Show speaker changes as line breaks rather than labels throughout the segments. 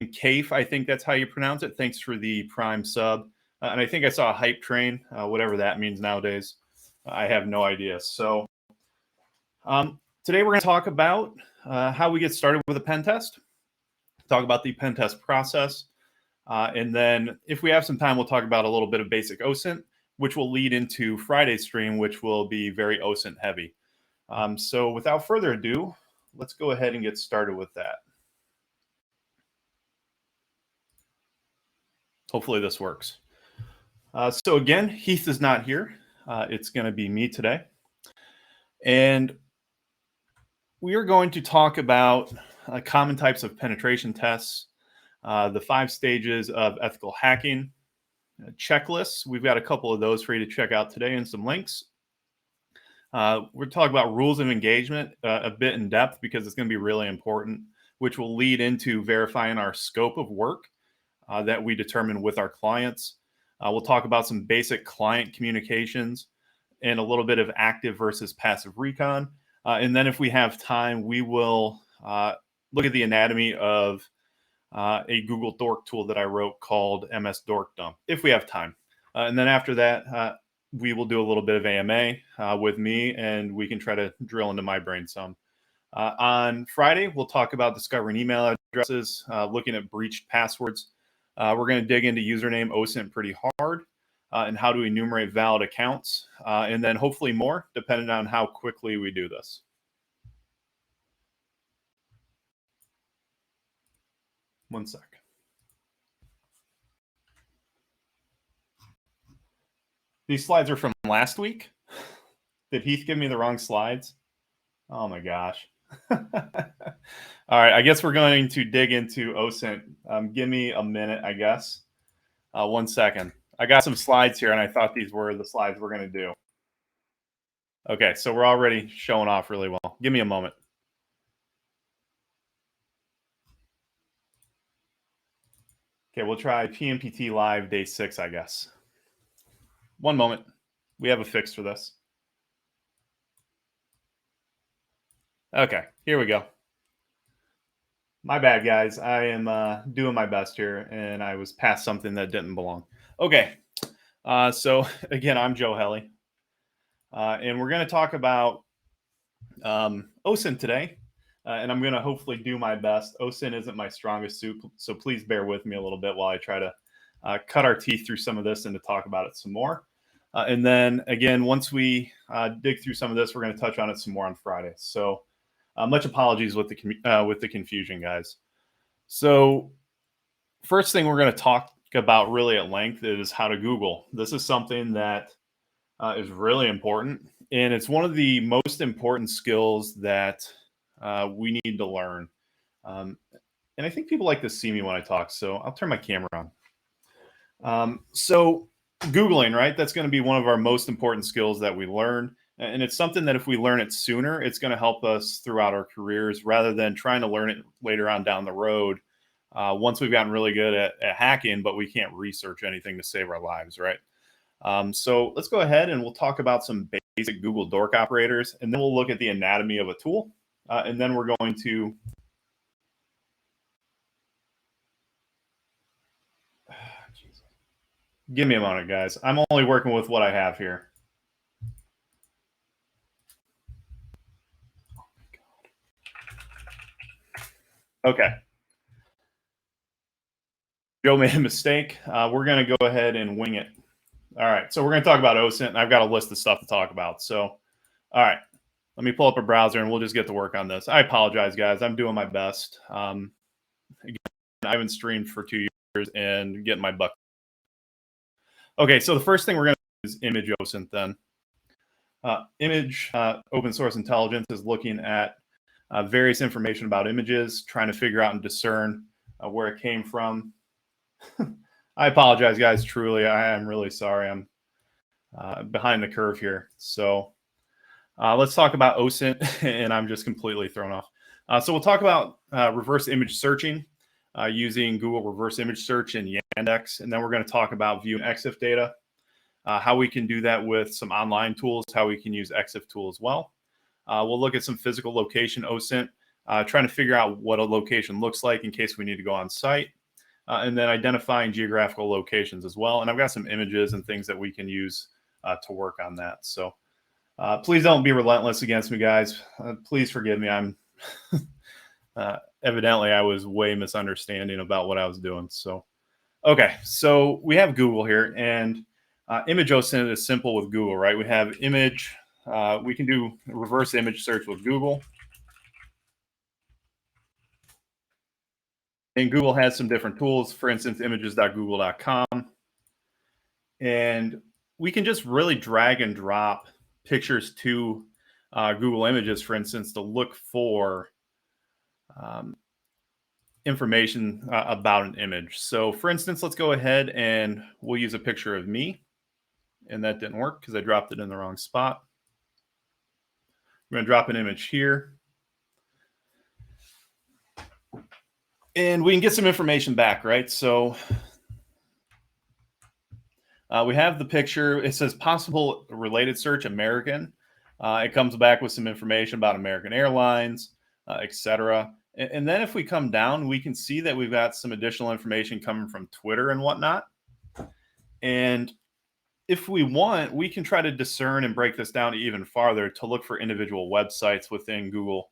Kafe, I think that's how you pronounce it. Thanks for the Prime sub. And I think I saw a hype train, whatever that means nowadays. I have no idea. So today we're going to talk about how we get started with a pen test, talk about the pen test process, and then if we have some time, we'll talk about a little bit of basic OSINT, which will lead into Friday's stream, which will be very OSINT heavy. So without further ado, let's go ahead and get started with that. Hopefully this works. So again, Heath is not here. It's going to be me today. And we are going to talk about common types of penetration tests, the 5 stages of ethical hacking, checklists. We've got a couple of those for you to check out today and some links. We're talking about rules of engagement a bit in depth because it's going to be really important, which will lead into verifying our scope of work that we determine with our clients. We'll talk about some basic client communications and a little bit of active versus passive recon. And then if we have time, we will look at the anatomy of a Google Dork tool that I wrote called MS Dork Dump, if we have time. And then after that, we will do a little bit of AMA with me, and we can try to drill into my brain some. On Friday, we'll talk about discovering email addresses, looking at breached passwords. We're going to dig into username OSINT pretty hard and how to enumerate valid accounts, and then hopefully more, depending on how quickly we do this. One sec. These slides are from last week. Did Heath give me the wrong slides? Oh my gosh. All right, I guess we're going to dig into OSINT. Give me a minute, I guess. 1 second. I got some slides here, and I thought these were the slides we're going to do. Okay, so we're already showing off really well. Give me a moment. Okay, we'll try Pnpt Live Day 6, I guess. 1 moment. We have a fix for this. Okay, here we go. My bad, guys. I am doing my best here, and I was past something that didn't belong. Okay, so again, I'm Joe Helly, and we're going to talk about OSINT today, and I'm going to hopefully do my best. OSINT isn't my strongest suit, so please bear with me a little bit while I try to cut our teeth through some of this and to talk about it some more. And then again, once we dig through some of this, we're going to touch on it some more on Friday. So much apologies with the confusion, guys. So first thing we're going to talk about really at length is how to Google. This is something that is really important, and it's one of the most important skills that we need to learn. And I think people like to see me when I talk, so I'll turn my camera on. So Googling, right? That's going to be one of our most important skills that we learn. And it's something that if we learn it sooner, it's going to help us throughout our careers rather than trying to learn it later on down the road. Once we've gotten really good at hacking, but we can't research anything to save our lives, right? So let's go ahead and we'll talk about some basic Google Dork operators, and then we'll look at the anatomy of a tool. And then we're going to give me a moment, guys. I'm only working with what I have here. Okay. Joe made a mistake. We're going to go ahead and wing it. All right. So we're going to talk about OSINT, and I've got a list of stuff to talk about. So, all right. Let me pull up a browser, and we'll just get to work on this. I apologize, guys. I'm doing my best. Again, I haven't streamed for 2 years and getting my butt. Okay. So the first thing we're going to do is image OSINT then. Image open source intelligence is looking at various information about images, trying to figure out and discern where it came from. I apologize, guys. Truly, I am really sorry. I'm behind the curve here. So let's talk about OSINT, and I'm just completely thrown off. So we'll talk about reverse image searching using Google reverse image search and Yandex, and then we're going to talk about viewing EXIF data, how we can do that with some online tools, how we can use EXIF tool as well. We'll look at some physical location OSINT. trying to figure out what a location looks like in case we need to go on site, and then identifying geographical locations as well. And I've got some images and things that we can use to work on that. So please don't be relentless against me, guys. Please forgive me. I'm evidently I was way misunderstanding about what I was doing. So okay, so we have Google here, and image OSINT is simple with Google, right? We have image. We can do reverse image search with Google. And Google has some different tools, for instance, images.google.com. And we can just really drag and drop pictures to Google Images, for instance, to look for um, information about an image. So, for instance, let's go ahead and we'll use a picture of me. And that didn't work because I dropped it in the wrong spot. We're going to drop an image here. And we can get some information back, right? So we have the picture. It says possible related search American. It comes back with some information about American Airlines, etc. And then if we come down, we can see that we've got some additional information coming from Twitter and whatnot. And if we want, we can try to discern and break this down even farther to look for individual websites within Google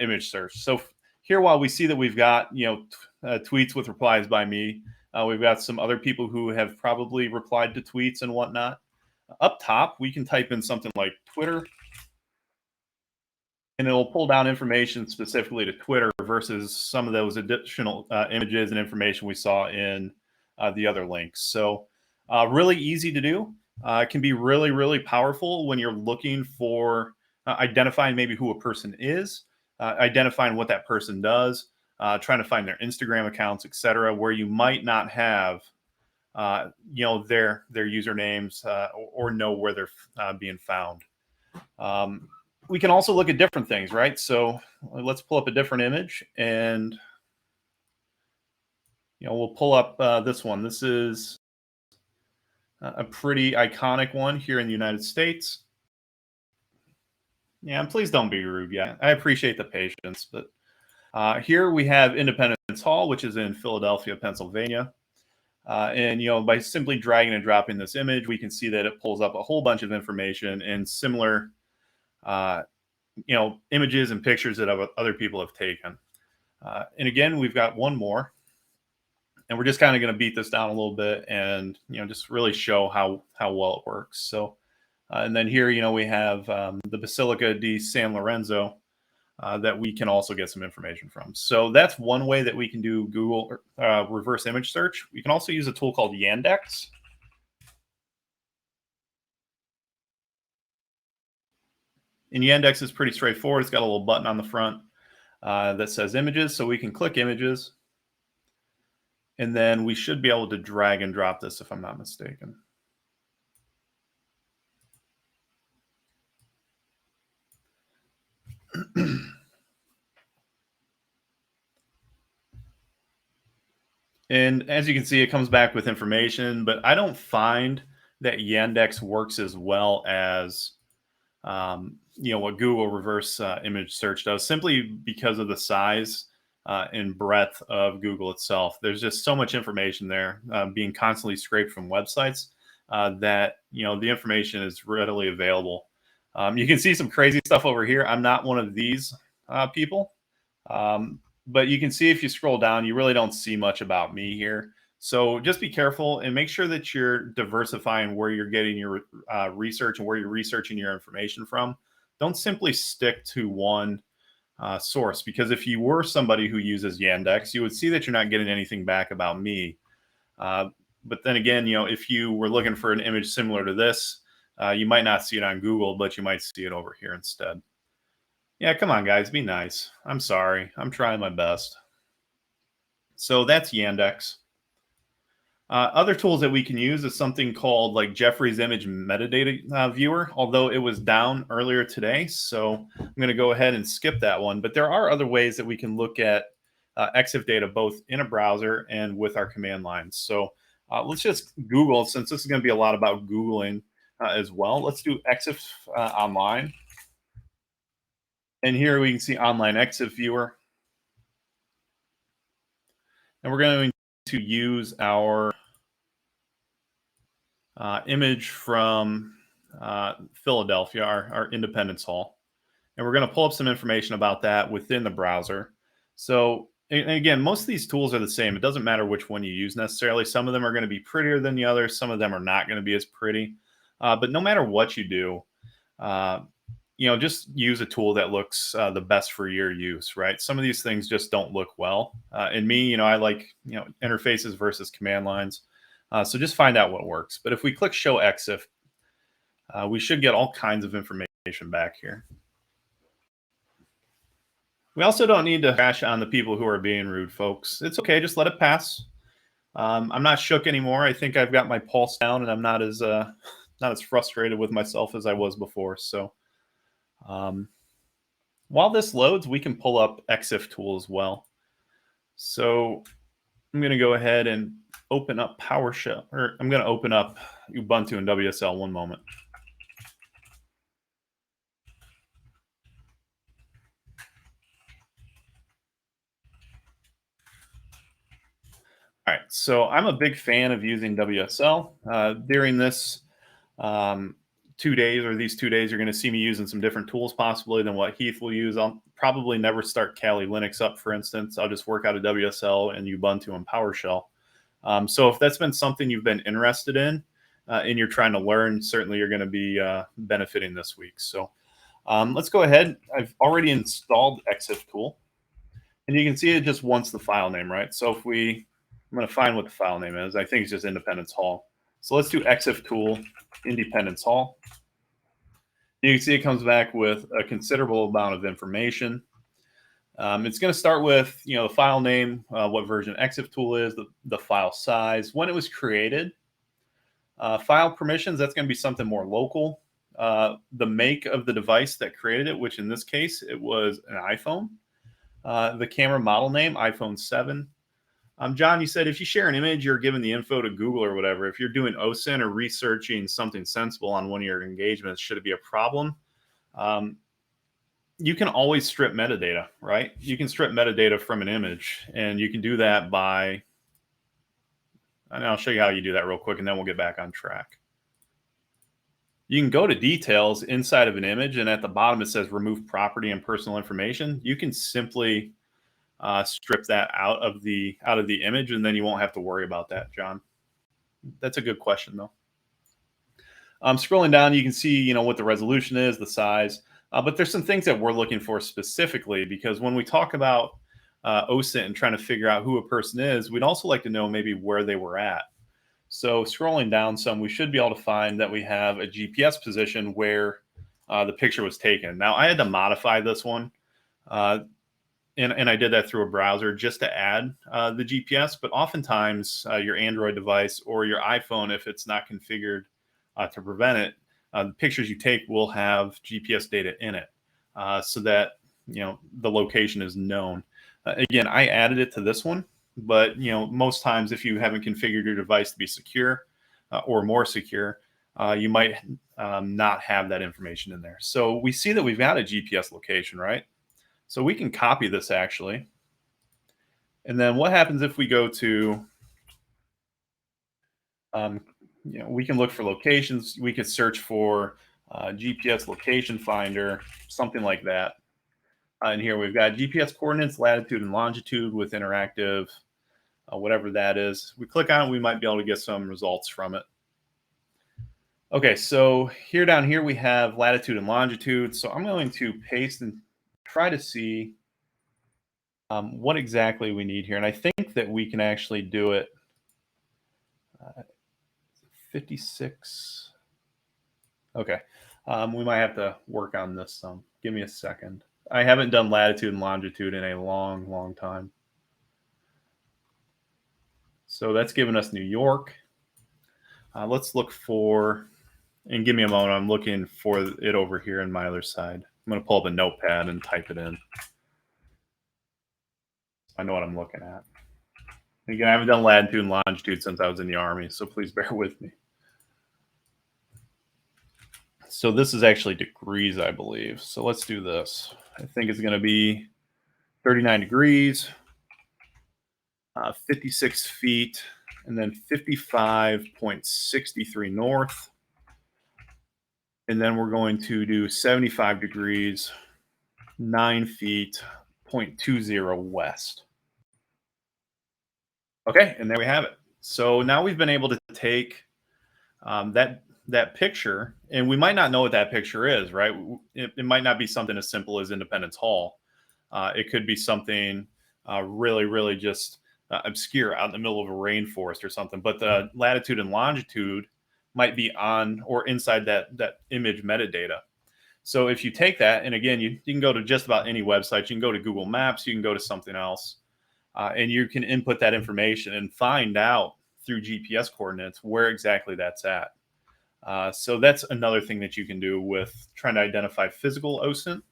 image search. So here, while we see that we've got tweets with replies by me, we've got some other people who have probably replied to tweets and whatnot. Up top, we can type in something like Twitter, and it'll pull down information specifically to Twitter versus some of those additional images and information we saw in the other links. So really easy to do. It can be really, really powerful when you're looking for identifying maybe who a person is, identifying what that person does, trying to find their Instagram accounts, etc., where you might not have their usernames or know where they're being found. We can also look at different things, right? So let's pull up a different image, and we'll pull up this one. This is a pretty iconic one here in the United States. Yeah, and please don't be rude. Yeah, I appreciate the patience, but here we have Independence Hall, which is in Philadelphia, Pennsylvania. And by simply dragging and dropping this image, we can see that it pulls up a whole bunch of information and similar images and pictures that other people have taken. And again, we've got one more, and we're just kind of going to beat this down a little bit and just really show how well it works. So and then here we have the Basilica di San Lorenzo that we can also get some information from. So that's one way that we can do Google reverse image search. We can also use a tool called Yandex. And Yandex is pretty straightforward. It's got a little button on the front that says images. So we can click images. And then we should be able to drag and drop this if I'm not mistaken. And as you can see, it comes back with information, but I don't find that Yandex works as well as what Google reverse image search does, simply because of the size and breadth of Google itself. There's just so much information there being constantly scraped from websites that the information is readily available. You can see some crazy stuff over here. I'm not one of these people, but you can see if you scroll down, you really don't see much about me here. So just be careful and make sure that you're diversifying where you're getting your research and where you're researching your information from. Don't simply stick to one source, because if you were somebody who uses Yandex, you would see that you're not getting anything back about me. But then again, if you were looking for an image similar to this, you might not see it on Google, but you might see it over here instead. Yeah, come on, guys, be nice. I'm sorry. I'm trying my best. So that's Yandex. Other tools that we can use is something called like Jeffrey's Image Metadata Viewer, although it was down earlier today. So I'm going to go ahead and skip that one. But there are other ways that we can look at EXIF data both in a browser and with our command lines. So let's just Google, since this is going to be a lot about Googling as well. Let's do EXIF online. And here we can see online exif viewer. And we're going to use our image from Philadelphia, our Independence Hall. And we're going to pull up some information about that within the browser. So, and again, most of these tools are the same. It doesn't matter which one you use necessarily. Some of them are going to be prettier than the others. Some of them are not going to be as pretty. But no matter what you do, uh, just use a tool that looks the best for your use, right? Some of these things just don't look well. And me, I like, interfaces versus command lines. So just find out what works. But if we click show exif, we should get all kinds of information back here. We also don't need to crash on the people who are being rude, folks. It's okay. Just let it pass. I'm not shook anymore. I think I've got my pulse down, and I'm not as frustrated with myself as I was before. So, um, while this loads, we can pull up exif tool as well. So I'm going to go ahead and open up PowerShell, or I'm going to open up Ubuntu and WSL one moment. All right, so I'm a big fan of using WSL. During this 2 days, or these 2 days, you're going to see me using some different tools possibly than what Heath will use. I'll probably never start Kali Linux up, for instance. I'll just work out of WSL and Ubuntu and PowerShell. So if that's been something you've been interested in and you're trying to learn, certainly you're going to be benefiting this week. So let's go ahead. I've already installed exif tool, and you can see it just wants the file name, right? So I'm going to find what the file name is. I think it's just Independence Hall. So let's do exif tool Independence Hall. You can see it comes back with a considerable amount of information. It's going to start with the file name, what version exif tool is, the file size, when it was created, file permissions. That's going to be something more local. The make of the device that created it, which in this case it was an iPhone. The camera model name, iPhone 7. John, you said if you share an image, you're giving the info to Google or whatever. If you're doing OSINT or researching something sensible on one of your engagements, should it be a problem? You can always strip metadata, right? You can strip metadata from an image, and you can do that by, and I'll show you how you do that real quick, and then we'll get back on track. You can go to details inside of an image, and at the bottom it says remove property and personal information. You can simply strip that out of the image, and then you won't have to worry about that, John. That's a good question, though. Scrolling down, you can see what the resolution is, the size, but there's some things that we're looking for specifically, because when we talk about OSINT and trying to figure out who a person is, we'd also like to know maybe where they were at. So scrolling down some, we should be able to find that we have a GPS position where the picture was taken. Now, I had to modify this one. And I did that through a browser just to add the GPS. But oftentimes, your Android device or your iPhone, if it's not configured to prevent it, the pictures you take will have GPS data in it, so that the location is known. Again, I added it to this one, but most times, if you haven't configured your device to be secure or more secure, you might not have that information in there. So we see that we've got a GPS location, right? So we can copy this actually. And then what happens if we go to, we can look for locations. We could search for GPS location finder, something like that. And here we've got GPS coordinates, latitude and longitude with interactive, whatever that is. We click on it, we might be able to get some results from it. Okay, so down here we have latitude and longitude. So I'm going to paste and try to see what exactly we need here. And I think that we can actually do it. 56. Okay. We might have to work on this some. Give me a second. I haven't done latitude and longitude in a long, long time. So that's given us New York. Let's look for, and give me a moment. I'm looking for it over here in my other side. I'm going to pull up a notepad and type it in. I know what I'm looking at. Again, I haven't done latitude and longitude since I was in the Army, so please bear with me. So this is actually degrees, I believe. So let's do this. I think it's going to be 39 degrees, 56 feet, and then 55.63 north. And then we're going to do 75 degrees, 9 feet, 0.20 west. Okay, and there we have it. So now we've been able to take that picture, and we might not know what that picture is, right? It might not be something as simple as Independence Hall. It could be something really, really just obscure out in the middle of a rainforest or something. But the latitude and longitude might be on or inside that image metadata. So if you take that, and again, you can go to just about any website. You can go to Google Maps. You can go to something else, and you can input that information and find out through GPS coordinates where exactly that's at. So that's another thing that you can do with trying to identify physical OSINT,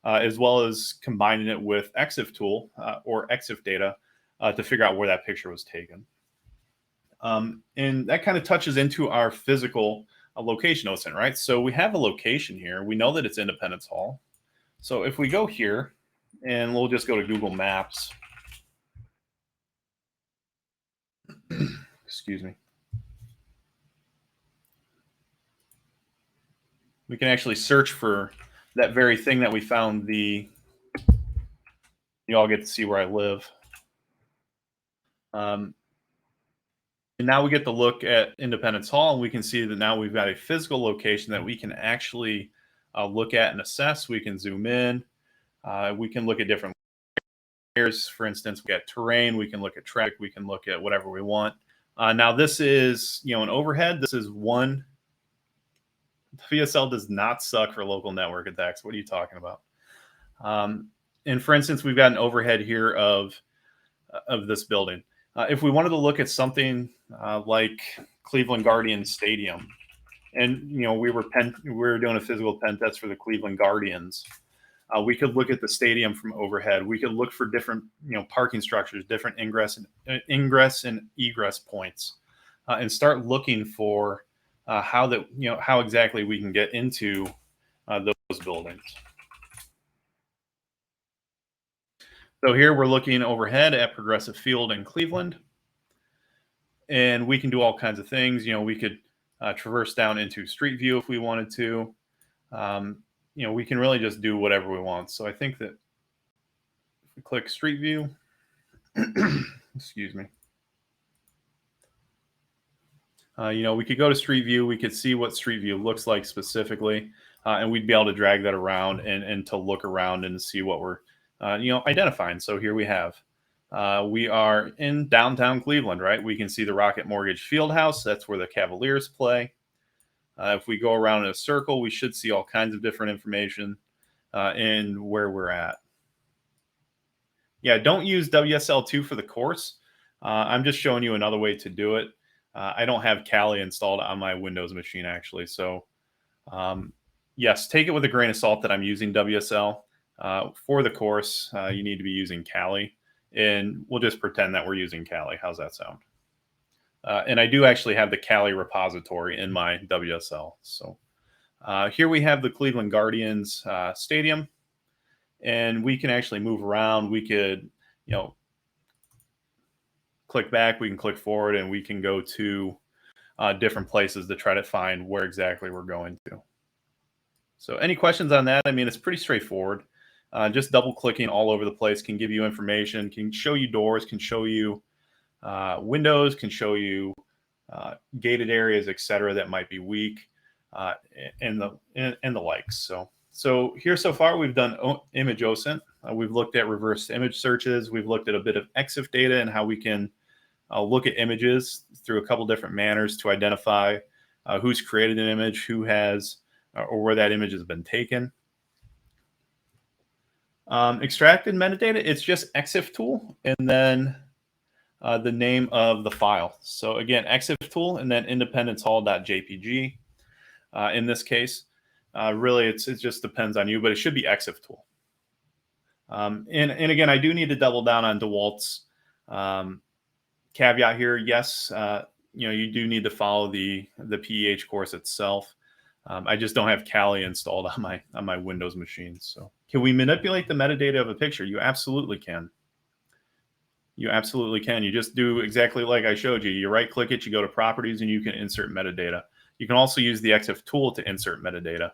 as well as combining it with EXIF tool or EXIF data to figure out where that picture was taken. And that kind of touches into our physical location OSINT, right? So we have a location here. We know that it's Independence Hall. So if we go here, and we'll just go to Google Maps. Excuse me. We can actually search for that very thing that we found. You all get to see where I live. And now we get to look at Independence Hall, and we can see that now we've got a physical location that we can actually look at and assess. We can zoom in. We can look at different layers. For instance, we got terrain. We can look at traffic. We can look at whatever we want. Now this is, an overhead. This is one. VSL does not suck for local network attacks. What are you talking about? And for instance, we've got an overhead here of this building. If we wanted to look at something like Cleveland Guardians Stadium, and we were doing a physical pen test for the Cleveland Guardians, we could look at the stadium from overhead. We could look for different parking structures, different ingress and egress points, and start looking for how exactly we can get into those buildings. So here we're looking overhead at Progressive Field in Cleveland, and we can do all kinds of things. We could traverse down into Street View if we wanted to. We can really just do whatever we want. So I think that if we click Street View, excuse me, we could go to Street View. We could see what Street View looks like specifically, and we'd be able to drag that around and to look around and see what we're identifying. So here we are in downtown Cleveland, right? We can see the Rocket Mortgage Fieldhouse. That's where the Cavaliers play. If we go around in a circle, we should see all kinds of different information in where we're at. Yeah, don't use WSL2 for the course. I'm just showing you another way to do it. I don't have Kali installed on my Windows machine, actually. So yes, take it with a grain of salt that I'm using WSL. For the course, you need to be using Kali, and we'll just pretend that we're using Kali. How's that sound? And I do actually have the Kali repository in my WSL. So here we have the Cleveland Guardians Stadium, and we can actually move around. We could, click back, we can click forward, and we can go to different places to try to find where exactly we're going to. So any questions on that? I mean, it's pretty straightforward. Just double clicking all over the place can give you information, can show you doors, can show you windows, can show you gated areas, etc., that might be weak, and the likes. So here so far we've done image OSINT. We've looked at reverse image searches. We've looked at a bit of EXIF data and how we can look at images through a couple different manners to identify who's created an image, who has, or where that image has been taken. Extracted metadata, it's just EXIF tool and then the name of the file. So again, EXIF tool and then independencehall.jpg. In this case, really it just depends on you, but it should be EXIF tool. And again, I do need to double down on DeWalt's caveat here. Yes, you do need to follow the PEH course itself. I just don't have Kali installed on my Windows machine. So, can we manipulate the metadata of a picture? You absolutely can. You absolutely can. You just do exactly like I showed you. You right click it, you go to properties, and you can insert metadata. You can also use the EXIF tool to insert metadata.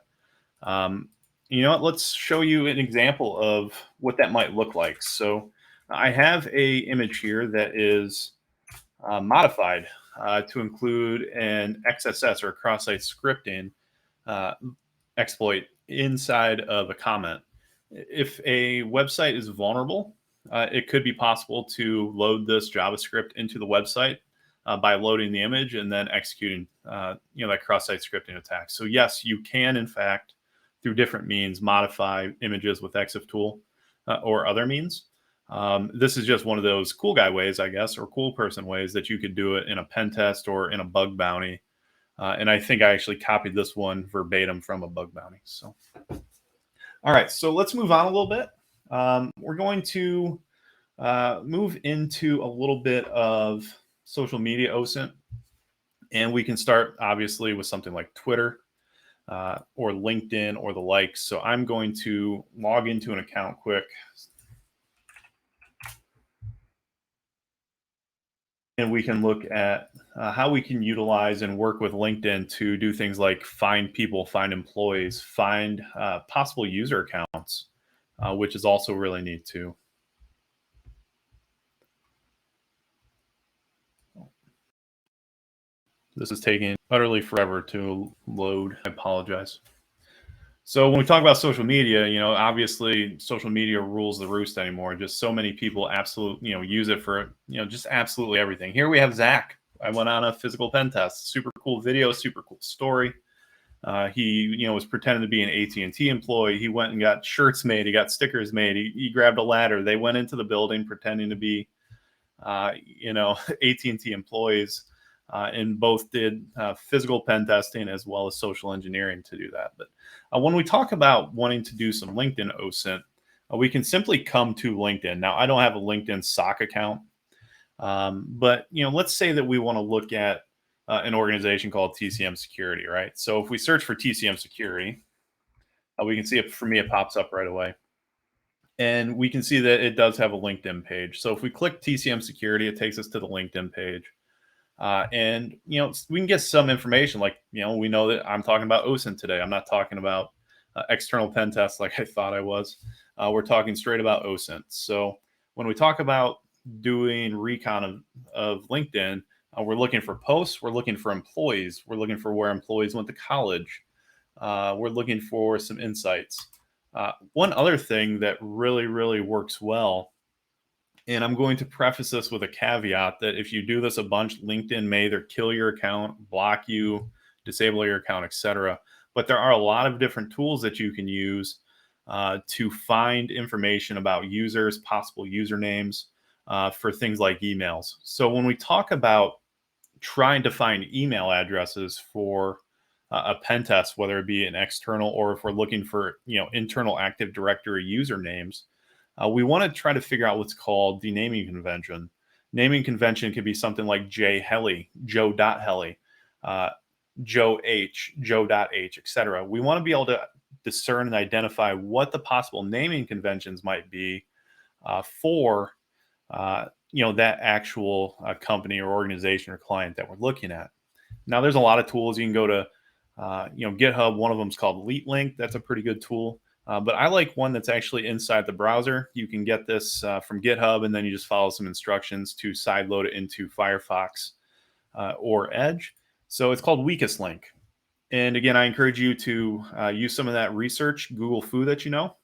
Um, you know what? Let's show you an example of what that might look like. So I have a image here that is modified to include an XSS, or cross-site scripting uh, exploit inside of a comment. If a website is vulnerable, it could be possible to load this JavaScript into the website by loading the image and then executing, that cross-site scripting attack. So yes, you can, in fact, through different means, modify images with EXIF tool or other means. This is just one of those cool guy ways, I guess, or cool person ways that you could do it in a pen test or in a bug bounty. And I think I actually copied this one verbatim from a bug bounty. So, all right, so let's move on a little bit. We're going to move into a little bit of social media OSINT, and we can start obviously with something like Twitter or LinkedIn or the likes. So I'm going to log into an account quick. And we can look at how we can utilize and work with LinkedIn to do things like find people, find employees, find possible user accounts, which is also really neat too. This is taking utterly forever to load. I apologize. So when we talk about social media, obviously social media rules the roost anymore. Just so many people absolutely, use it for, just absolutely everything. Here we have Zach. I went on a physical pen test. Super cool video, super cool story. He, was pretending to be an AT&T employee. He went and got shirts made. He got stickers made. He grabbed a ladder. They went into the building pretending to be, AT&T employees, and both did physical pen testing as well as social engineering to do that. But when we talk about wanting to do some LinkedIn OSINT, we can simply come to LinkedIn. Now, I don't have a LinkedIn SOC account, but let's say that we want to look at an organization called TCM Security, right? So if we search for TCM Security, we can see it for me. It pops up right away. And we can see that it does have a LinkedIn page. So if we click TCM Security, it takes us to the LinkedIn page. And we can get some information, like we know that I'm talking about OSINT today. I'm not talking about external pen tests like I thought I was. We're talking straight about OSINT. So when we talk about doing recon of LinkedIn, we're looking for posts, we're looking for employees, we're looking for where employees went to college, we're looking for some insights. One other thing that really, really works well, and I'm going to preface this with a caveat that if you do this a bunch, LinkedIn may either kill your account, block you, disable your account, etc. But there are a lot of different tools that you can use to find information about users, possible usernames for things like emails. So when we talk about trying to find email addresses for a pen test, whether it be an external or if we're looking for internal Active Directory usernames, we want to try to figure out what's called the naming convention. Naming convention could be something like J Helly, Joe.Helly, Joe H, Joe.H, etc. We want to be able to discern and identify what the possible naming conventions might be for that actual company or organization or client that we're looking at. Now, there's a lot of tools. You can go to GitHub. One of them is called LeetLink. That's a pretty good tool. But I like one that's actually inside the browser. You can get this from GitHub, and then you just follow some instructions to sideload it into Firefox or Edge. So it's called Weakest Link. And again, I encourage you to use some of that research, Google Foo that you know,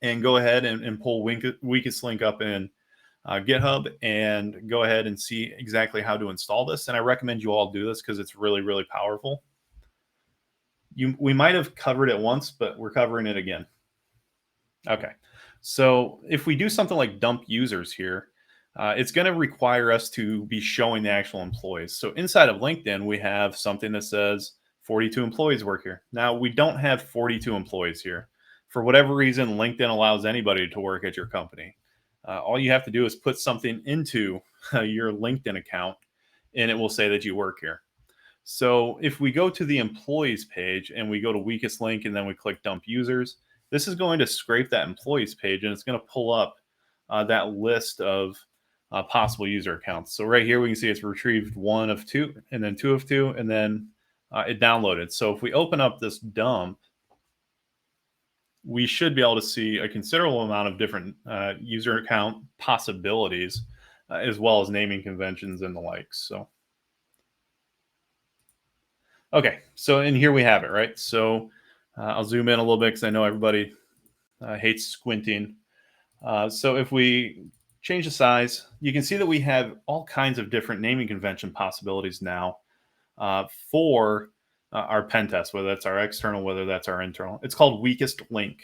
and go ahead and pull Weakest Link up in GitHub and go ahead and see exactly how to install this. And I recommend you all do this because it's really, really powerful. We might have covered it once, but we're covering it again. Okay. So if we do something like dump users here, it's going to require us to be showing the actual employees. So inside of LinkedIn, we have something that says 42 employees work here. Now, we don't have 42 employees here. For whatever reason, LinkedIn allows anybody to work at your company. All you have to do is put something into your LinkedIn account, and it will say that you work here. So if we go to the employees page and we go to weakest link and then we click dump users, this is going to scrape that employees page and it's going to pull up that list of possible user accounts. So right here we can see it's retrieved one of two and then two of two and then it downloaded. So if we open up this dump, we should be able to see a considerable amount of different user account possibilities, as well as naming conventions and the likes. So, okay, so and here we have it, right? So I'll zoom in a little bit because I know everybody hates squinting. So if we change the size, you can see that we have all kinds of different naming convention possibilities now for our pen test, whether that's our external, whether that's our internal. It's called weakest link.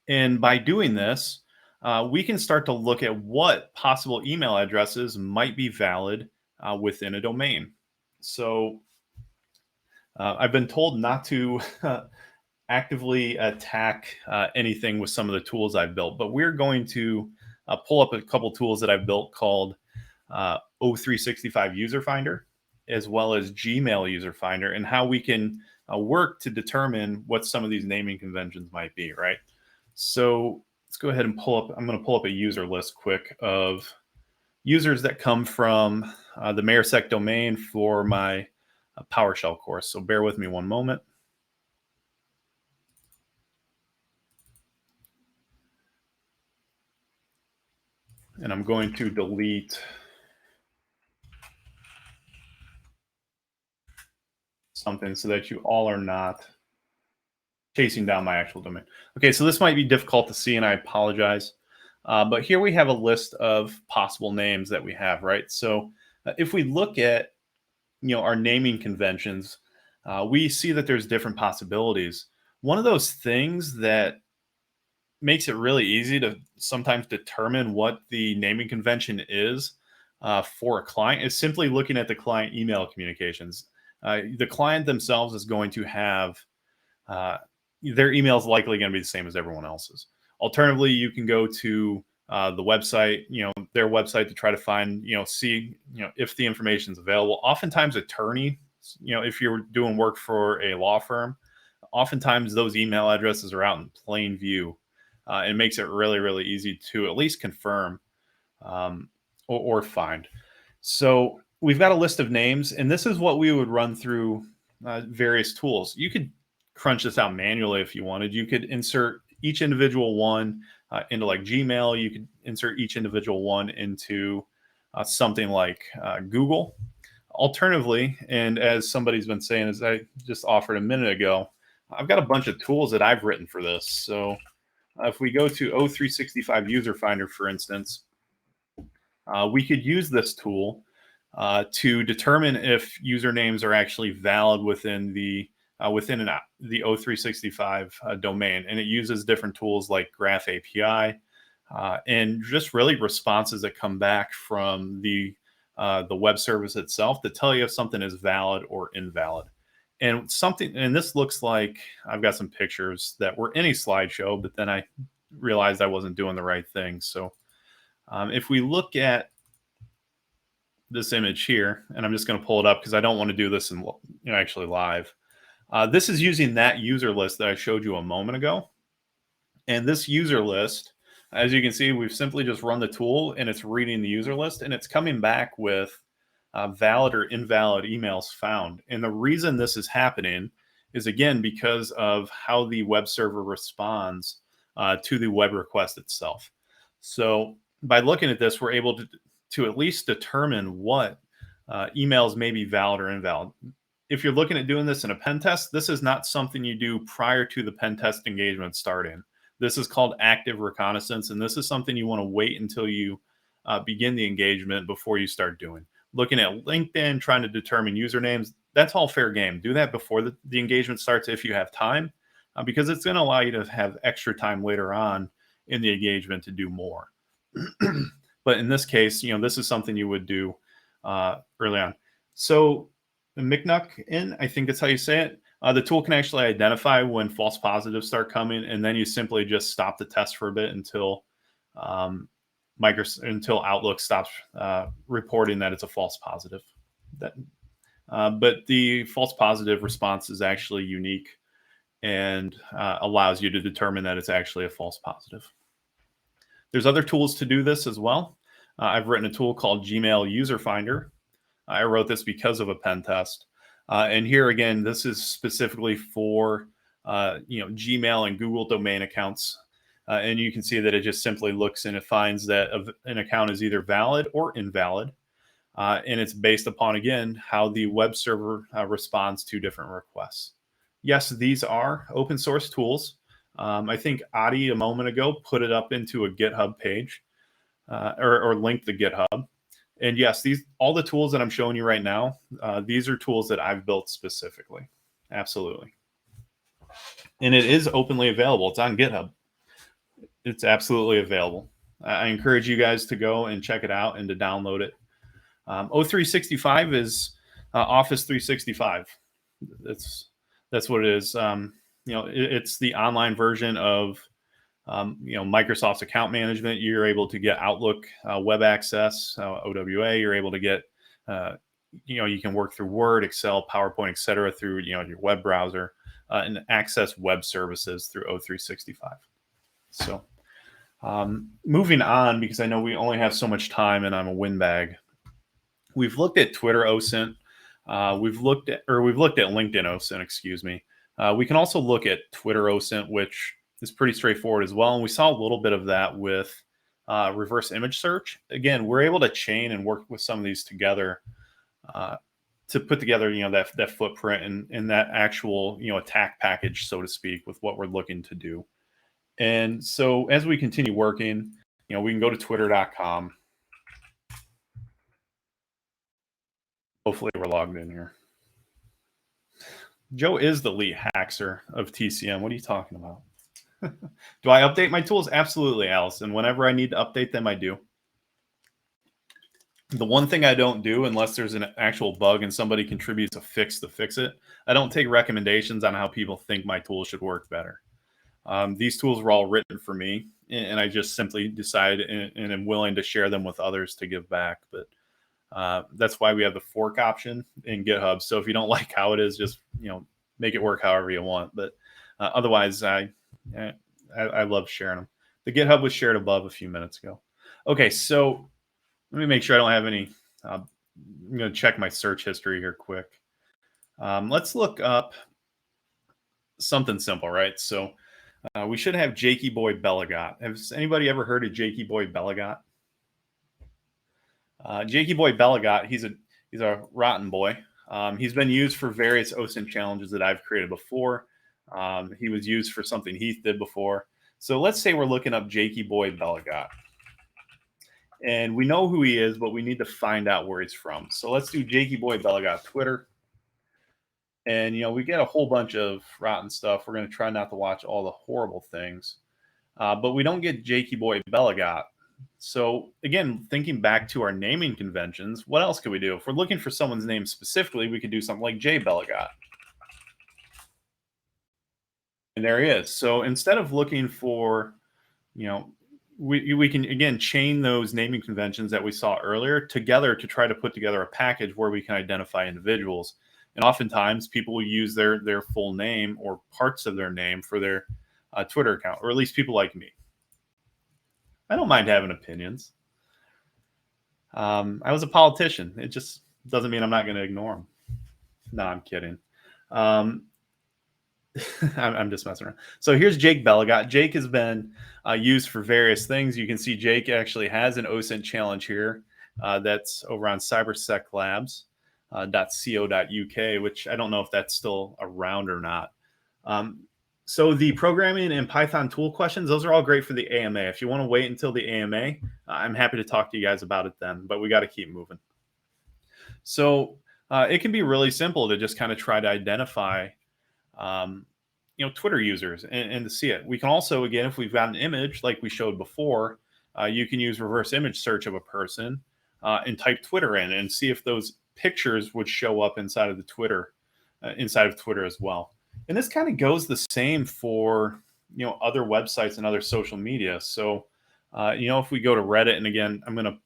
And by doing this, we can start to look at what possible email addresses might be valid within a domain. So I've been told not to actively attack anything with some of the tools I've built, but we're going to pull up a couple tools that I've built called O365 User Finder, as well as Gmail User Finder, and how we can work to determine what some of these naming conventions might be, right? So let's go ahead and pull up. I'm going to pull up a user list quick of users that come from the Mayorsec domain for my PowerShell course. So bear with me one moment. And I'm going to delete something so that you all are not chasing down my actual domain. Okay, so this might be difficult to see, and I apologize. But here we have a list of possible names that we have, right? So if we look at our naming conventions, we see that there's different possibilities. One of those things that makes it really easy to sometimes determine what the naming convention is for a client is simply looking at the client email communications. The client themselves is going to have uh, their email is likely going to be the same as everyone else's. Alternatively, you can go to the website, their website to try to find, see, if the information is available. Oftentimes, attorney, if you're doing work for a law firm, oftentimes those email addresses are out in plain view. It makes it really, really easy to at least confirm or find. So we've got a list of names, and this is what we would run through various tools. You could crunch this out manually if you wanted. You could insert each individual one into like Gmail. You could insert each individual one into something like Google. Alternatively, and as somebody's been saying, as I just offered a minute ago, I've got a bunch of tools that I've written for this. So if we go to O365 User Finder, for instance, we could use this tool to determine if usernames are actually valid within the the O365 domain, and it uses different tools like Graph API and just really responses that come back from the web service itself to tell you if something is valid or invalid. And this looks like I've got some pictures that were in a slideshow, but then I realized I wasn't doing the right thing. So if we look at this image here, and I'm just going to pull it up because I don't want to do this in actually live. This is using that user list that I showed you a moment ago. And this user list, as you can see, we've simply just run the tool and it's reading the user list and it's coming back with valid or invalid emails found. And the reason this is happening is, again, because of how the web server responds to the web request itself. So by looking at this, we're able to at least determine what emails may be valid or invalid. If you're looking at doing this in a pen test, this is not something you do prior to the pen test engagement starting. This is called active reconnaissance, and this is something you want to wait until you begin the engagement before you start doing. Looking at LinkedIn, trying to determine usernames, that's all fair game. Do that before the engagement starts if you have time, because it's going to allow you to have extra time later on in the engagement to do more. But in this case, this is something you would do early on. So McNuck, I think that's how you say it. The tool can actually identify when false positives start coming, and then you simply just stop the test for a bit until until Outlook stops reporting that it's a false positive. but the false positive response is actually unique and allows you to determine that it's actually a false positive. There's other tools to do this as well. I've written a tool called Gmail User Finder. I wrote this because of a pen test. And here again, this is specifically for Gmail and Google domain accounts. And you can see that it just simply looks and it finds that an account is either valid or invalid. And it's based upon, again, how the web server responds to different requests. Yes, these are open source tools. I think Adi a moment ago put it up into a GitHub page or linked the GitHub. And yes, these all the tools that I'm showing you right now, these are tools that I've built specifically. Absolutely. And it is openly available. It's on GitHub. It's absolutely available. I encourage you guys to go and check it out and to download it. O365 is Office 365. That's what it is. It's the online version of Microsoft's account management. You're able to get Outlook web access, OWA. You're able to get you can work through Word, Excel, PowerPoint, etc. through your web browser and access web services through O365. So moving on, because I know we only have so much time and I'm a windbag. We've looked at Twitter OSINT. We've looked at LinkedIn OSINT, excuse me. We can also look at Twitter OSINT, which is pretty straightforward as well. And we saw a little bit of that with reverse image search. Again, we're able to chain and work with some of these together to put together, that footprint and that actual, attack package, so to speak, with what we're looking to do. And so as we continue working, we can go to twitter.com. Hopefully we're logged in here. Joe is the lead hacker of TCM. What are you talking about? Do I update my tools? Absolutely, Allison. Whenever I need to update them, I do. The one thing I don't do, unless there's an actual bug and somebody contributes a fix to fix it, I don't take recommendations on how people think my tool should work better. These tools were all written for me, and I just simply decide and am willing to share them with others to give back. But that's why we have the fork option in GitHub. So if you don't like how it is, just make it work however you want. But otherwise, I love sharing them. The GitHub was shared above a few minutes ago. Okay, so let me make sure I don't have any. I'm going to check my search history here quick. Let's look up something simple, right? So we should have Jakey Boy Belagot. Has anybody ever heard of Jakey Boy Belagot? Jakey Boy Belagot, he's a rotten boy. He's been used for various OSINT challenges that I've created before. He was used for something Heath did before. So let's say we're looking up Jakey Boy Belagot. And we know who he is, but we need to find out where he's from. So let's do Jakey Boy Belagot Twitter. And, we get a whole bunch of rotten stuff. We're going to try not to watch all the horrible things. But we don't get Jakey Boy Belagot. So again, thinking back to our naming conventions, what else could we do? If we're looking for someone's name specifically, we could do something like J Belagot. And there he is. So instead of looking for, we can, again, chain those naming conventions that we saw earlier together to try to put together a package where we can identify individuals. And oftentimes people will use their full name or parts of their name for their Twitter account, or at least people like me. I don't mind having opinions. I was a politician. It just doesn't mean I'm not going to ignore them. No, I'm kidding. I'm just messing around. So here's Jake Belagot. Jake has been used for various things. You can see Jake actually has an OSINT challenge here that's over on cyberseclabs.co.uk, which I don't know if that's still around or not. So the programming and Python tool questions, those are all great for the AMA. If you want to wait until the AMA, I'm happy to talk to you guys about it then, but we got to keep moving. So it can be really simple to just kind of try to identify Twitter users and to see it. We can also, again, if we've got an image like we showed before, you can use reverse image search of a person and type Twitter in and see if those pictures would show up inside of the Twitter, inside of Twitter as well. And this kind of goes the same for, other websites and other social media. So, if we go to Reddit, and again, I'm going to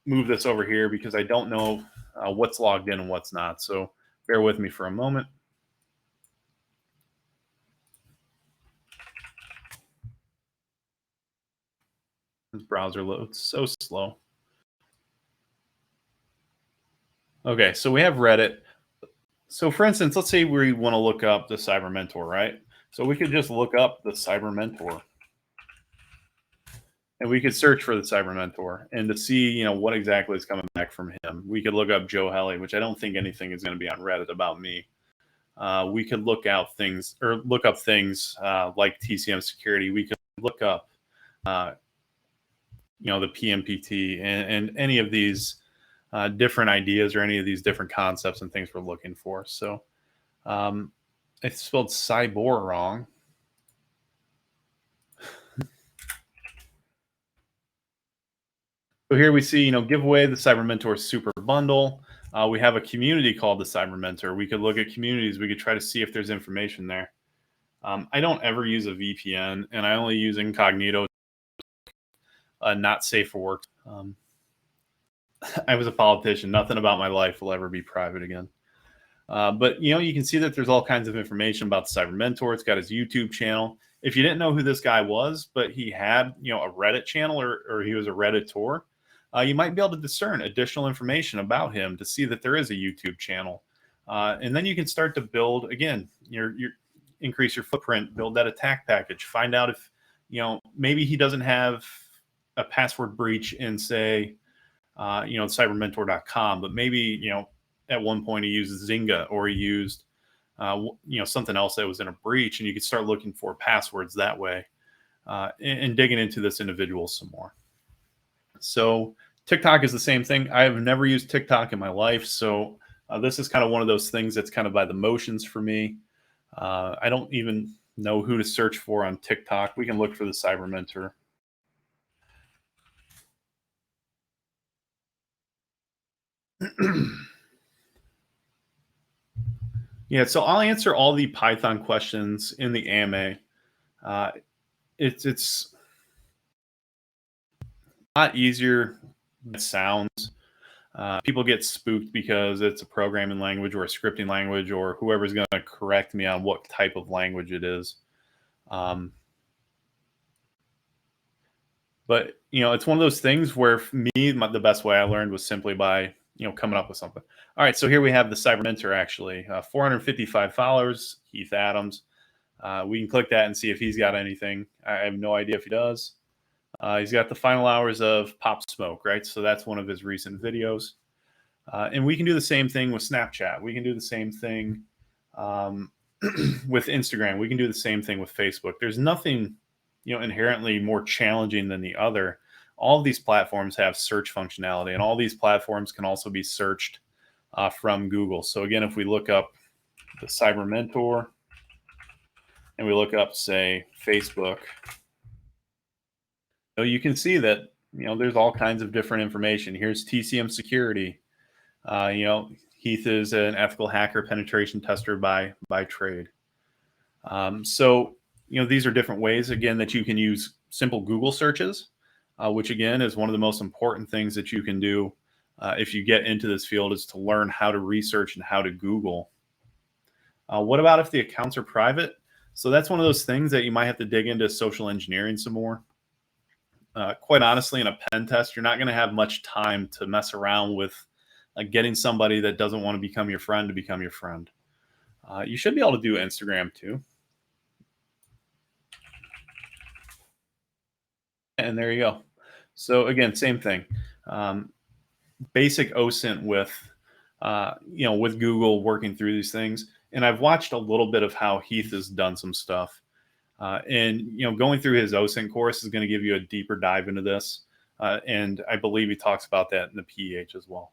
move this over here because I don't know what's logged in and what's not. So Bear with me for a moment. This browser loads so slow. Okay, so we have Reddit. So, for instance, let's say we want to look up the Cyber Mentor, right? So we could just look up the Cyber Mentor, and we could search for the Cyber Mentor, and to see, what exactly is coming back from him. We could look up Joe Helly, which I don't think anything is going to be on Reddit about me. We could look up things like TCM security. We could look up, uh, the PMPT and any of these different ideas or any of these different concepts and things we're looking for. So um, I spelled Cybor wrong. So here we see, give away the Cyber Mentor Super Bundle. We have a community called the Cyber Mentor. We could look at communities. We could try to see if there's information there. I don't ever use a VPN, and I only use incognito, not safe for work. I was a politician. Nothing about my life will ever be private again. But you can see that there's all kinds of information about the Cyber Mentor. It's got his YouTube channel. If you didn't know who this guy was, but he had a Reddit channel or he was a Redditor, you might be able to discern additional information about him to see that there is a YouTube channel, and then you can start to build again. Your increase your footprint, build that attack package, find out if maybe he doesn't have a password breach in say cybermentor.com, but maybe at one point he used Zynga or he used something else that was in a breach, and you could start looking for passwords that way and digging into this individual some more. So TikTok is the same thing. I have never used TikTok in my life, so this is kind of one of those things that's kind of by the motions for me. I don't even know who to search for on TikTok. We can look for the Cyber Mentor. Yeah, so I'll answer all the Python questions in the AMA. Uh, it's a lot easier than it sounds. People get spooked because it's a programming language or a scripting language, or whoever's going to correct me on what type of language it is. Um, but it's one of those things where for me, the best way I learned was simply by coming up with something. All right, so here we have the Cyber Mentor. Actually, 455 followers, Heath Adams. We can click that and see if he's got anything. I have no idea if he does. He's got the final hours of Pop Smoke, right? So that's one of his recent videos. And we can do the same thing with Snapchat. We can do the same thing um, with Instagram. We can do the same thing with Facebook. There's nothing, inherently more challenging than the other. All of these platforms have search functionality, and all these platforms can also be searched from Google. So again, if we look up the Cyber Mentor and we look up, say, Facebook, you can see that there's all kinds of different information. Here's TCM security. Heath is an ethical hacker penetration tester by trade. So these are different ways again that you can use simple Google searches, which again is one of the most important things that you can do if you get into this field, is to learn how to research and how to Google. What about if the accounts are private? So that's one of those things that you might have to dig into social engineering some more. Quite honestly, in a pen test, you're not going to have much time to mess around with getting somebody that doesn't want to become your friend to become your friend. You should be able to do Instagram too. And there you go. So again, same thing. Basic OSINT with, with Google working through these things. And I've watched a little bit of how Heath has done some stuff. And going through his OSINT course is going to give you a deeper dive into this. And I believe he talks about that in the PEH as well.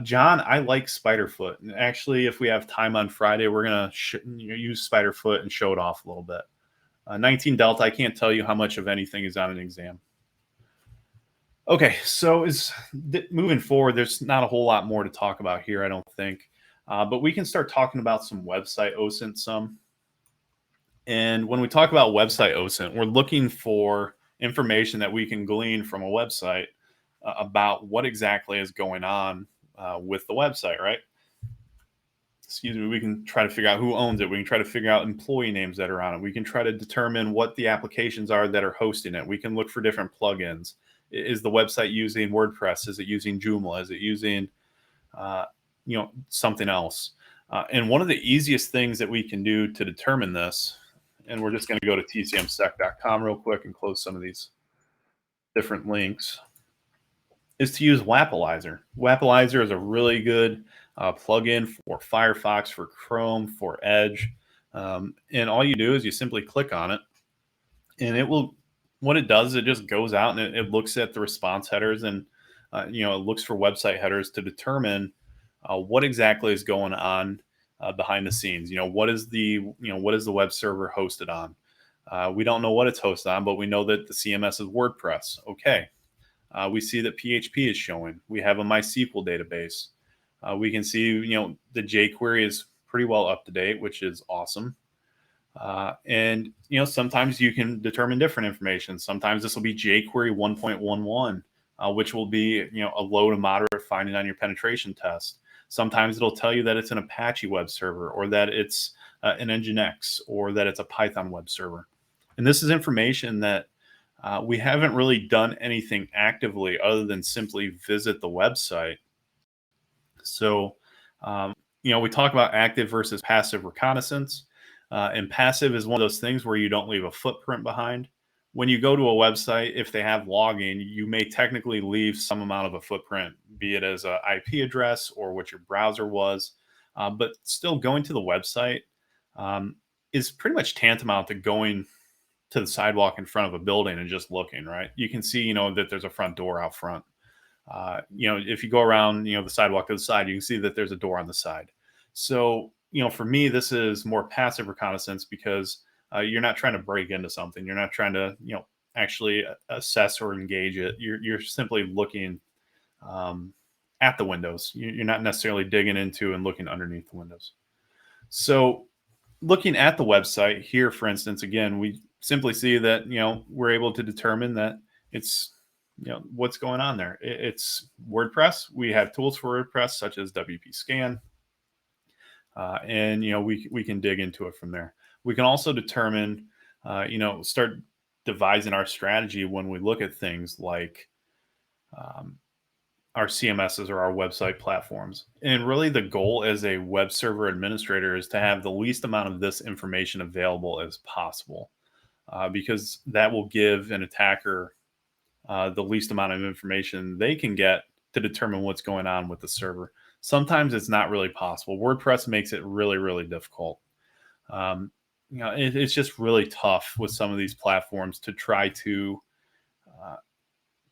John, I like Spiderfoot. And actually, if we have time on Friday, we're going to use Spiderfoot and show it off a little bit. 19 Delta, I can't tell you how much of anything is on an exam. Okay, so moving forward, there's not a whole lot more to talk about here, I don't think. But we can start talking about some website OSINT some. And when we talk about website OSINT, we're looking for information that we can glean from a website about what exactly is going on with the website, right? excuse me, we can try to figure out who owns it. We can try to figure out employee names that are on it. We can try to determine what the applications are that are hosting it. We can look for different plugins. Is the website using WordPress? Is it using Joomla? Is it using uh, something else? And one of the easiest things that we can do to determine this, and we're just going to go to tcmsec.com real quick and close some of these different links, is to use Wappalizer. Wappalizer is a really good plugin for Firefox, for Chrome, for Edge. And all you do is you simply click on it, and it will. What it does is it just goes out and it looks at the response headers, and it looks for website headers to determine what exactly is going on behind the scenes. What is the web server hosted on? We don't know what it's hosted on, but we know that the CMS is WordPress. Okay, we see that PHP is showing. We have a MySQL database. We can see, the jQuery is pretty well up to date, which is awesome. And sometimes you can determine different information. Sometimes this will be jQuery 1.11, which will be a low to moderate finding on your penetration test. Sometimes it'll tell you that it's an Apache web server, or that it's an Nginx, or that it's a Python web server. And this is information that we haven't really done anything actively other than simply visit the website. So, we talk about active versus passive reconnaissance. And passive is one of those things where you don't leave a footprint behind. When you go to a website, if they have logging, you may technically leave some amount of a footprint, be it as an IP address or what your browser was. But still, going to the website is pretty much tantamount to going to the sidewalk in front of a building and just looking, right? You can see, that there's a front door out front. If you go around, the sidewalk to the side, you can see that there's a door on the side. So, for me, this is more passive reconnaissance because you're not trying to break into something. You're not trying to, actually assess or engage it. You're simply looking at the windows. You're not necessarily digging into and looking underneath the windows. So, looking at the website here, for instance, again, we simply see that, we're able to determine that it's, what's going on there. It's WordPress. We have tools for WordPress such as WP Scan. And, we can dig into it from there. We can also determine, start devising our strategy when we look at things like our CMSs or our website platforms. And really, the goal as a web server administrator is to have the least amount of this information available as possible, because that will give an attacker the least amount of information they can get to determine what's going on with the server. Sometimes it's not really possible. WordPress makes it really, really difficult. It's just really tough with some of these platforms to try to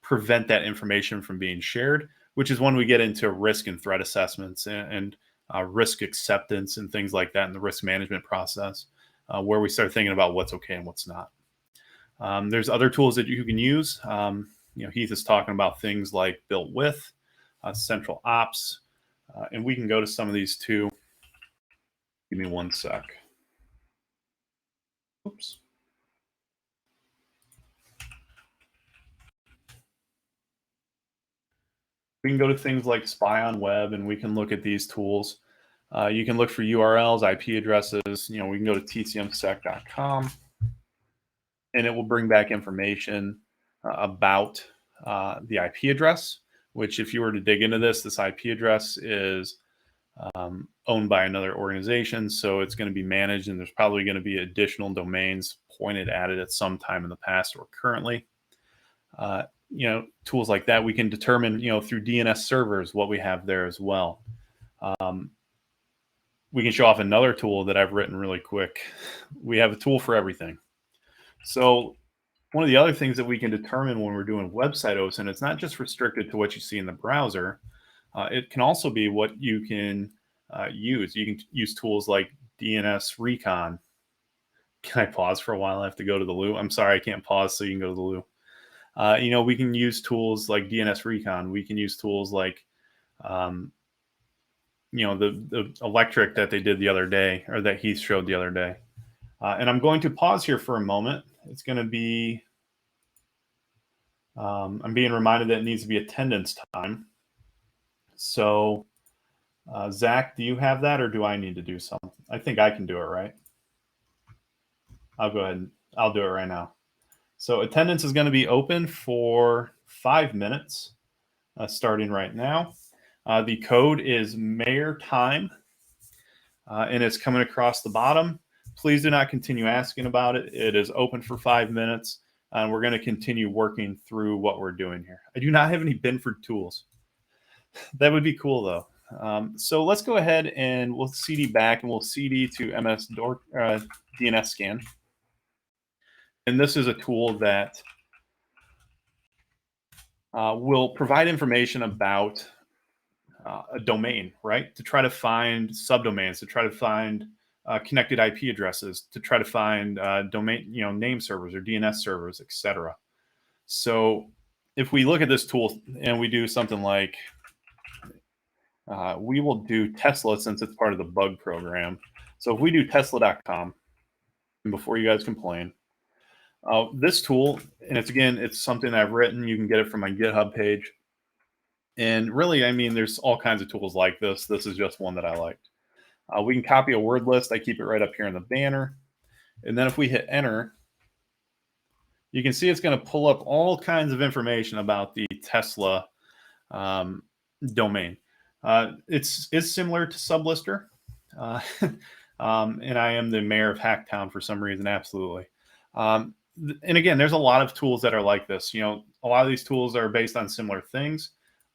prevent that information from being shared, which is when we get into risk and threat assessments and risk acceptance and things like that in the risk management process, where we start thinking about what's okay and what's not. There's other tools that you can use. Heath is talking about things like built with, central ops, and we can go to some of these too. Give me one sec. Oops. We can go to things like Spy on Web, and we can look at these tools. You can look for URLs, IP addresses. We can go to tcmsec.com, and it will bring back information about the IP address, which if you were to dig into this IP address is owned by another organization. So it's going to be managed, and there's probably going to be additional domains pointed at it at some time in the past or currently. Tools like that, we can determine, through DNS servers, what we have there as well. We can show off another tool that I've written really quick. We have a tool for everything. So one of the other things that we can determine when we're doing website OSINT, it's not just restricted to what you see in the browser. It can also be what you can use. You can use tools like DNS Recon. Can I pause for a while? I have to go to the loo. I'm sorry, I can't pause, so you can go to the loo. We can use tools like DNS Recon. We can use tools like, the electric that they did the other day, or that Heath showed the other day. And I'm going to pause here for a moment. It's going to be, I'm being reminded that it needs to be attendance time. So Zach, do you have that, or do I need to do something? I think I can do it, right? I'll go ahead and I'll do it right now. So attendance is going to be open for 5 minutes, starting right now. The code is Mayor Time, and it's coming across the bottom. Please do not continue asking about it. It is open for 5 minutes, and we're going to continue working through what we're doing here. I do not have any Binford tools. That would be cool, though. So let's go ahead and we'll CD back, and we'll CD to DNS scan. And this is a tool that will provide information about a domain, right? To try to find subdomains, to try to find connected IP addresses, to try to find domain, name servers or DNS servers, etc. So if we look at this tool and we do something like, we will do Tesla since it's part of the bug program. So if we do Tesla.com, and before you guys complain, this tool, and it's something I've written. You can get it from my GitHub page. And really, I mean, there's all kinds of tools like this. This is just one that I liked. We can copy a word list. I keep it right up here in the banner. And then if we hit enter, you can see it's going to pull up all kinds of information about the Tesla domain. It's similar to Sublister. And I am the mayor of Hacktown for some reason, absolutely. And again, there's a lot of tools that are like this. A lot of these tools are based on similar things.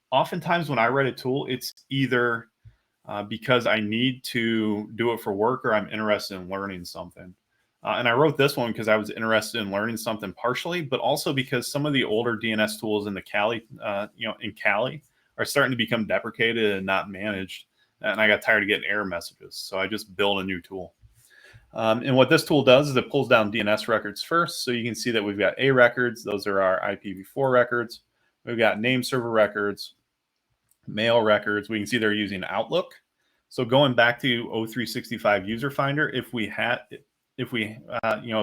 Oftentimes when I write a tool, it's either because I need to do it for work or I'm interested in learning something. And I wrote this one because I was interested in learning something partially, but also because some of the older DNS tools in the Kali, in Kali, are starting to become deprecated and not managed. And I got tired of getting error messages, so I just built a new tool. And what this tool does is it pulls down DNS records first. So you can see that we've got A records. Those are our IPv4 records. We've got name server records, mail records. We can see they're using Outlook. So going back to O365 User Finder, if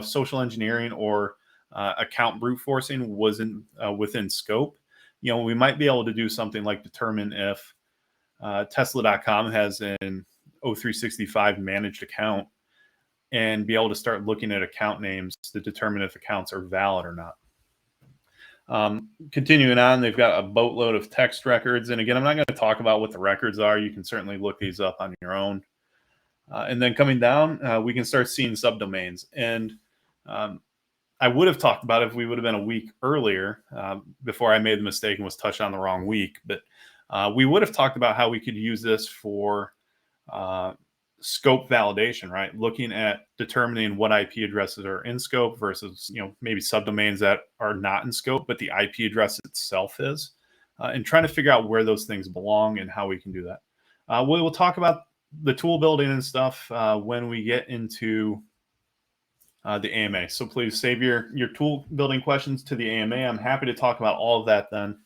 social engineering or account brute forcing wasn't within scope, we might be able to do something like determine if Tesla.com has an O365 managed account and be able to start looking at account names to determine if accounts are valid or not. Continuing on, they've got a boatload of text records. And again, I'm not going to talk about what the records are. You can certainly look these up on your own. And then coming down, we can start seeing subdomains. And I would have talked about it if we would have been a week earlier before I made the mistake and was touched on the wrong week. But we would have talked about how we could use this for scope validation, right? Looking at determining what IP addresses are in scope versus, maybe subdomains that are not in scope, but the IP address itself is, and trying to figure out where those things belong and how we can do that. We will talk about the tool building and stuff when we get into the AMA. So please save your tool building questions to the AMA. I'm happy to talk about all of that then.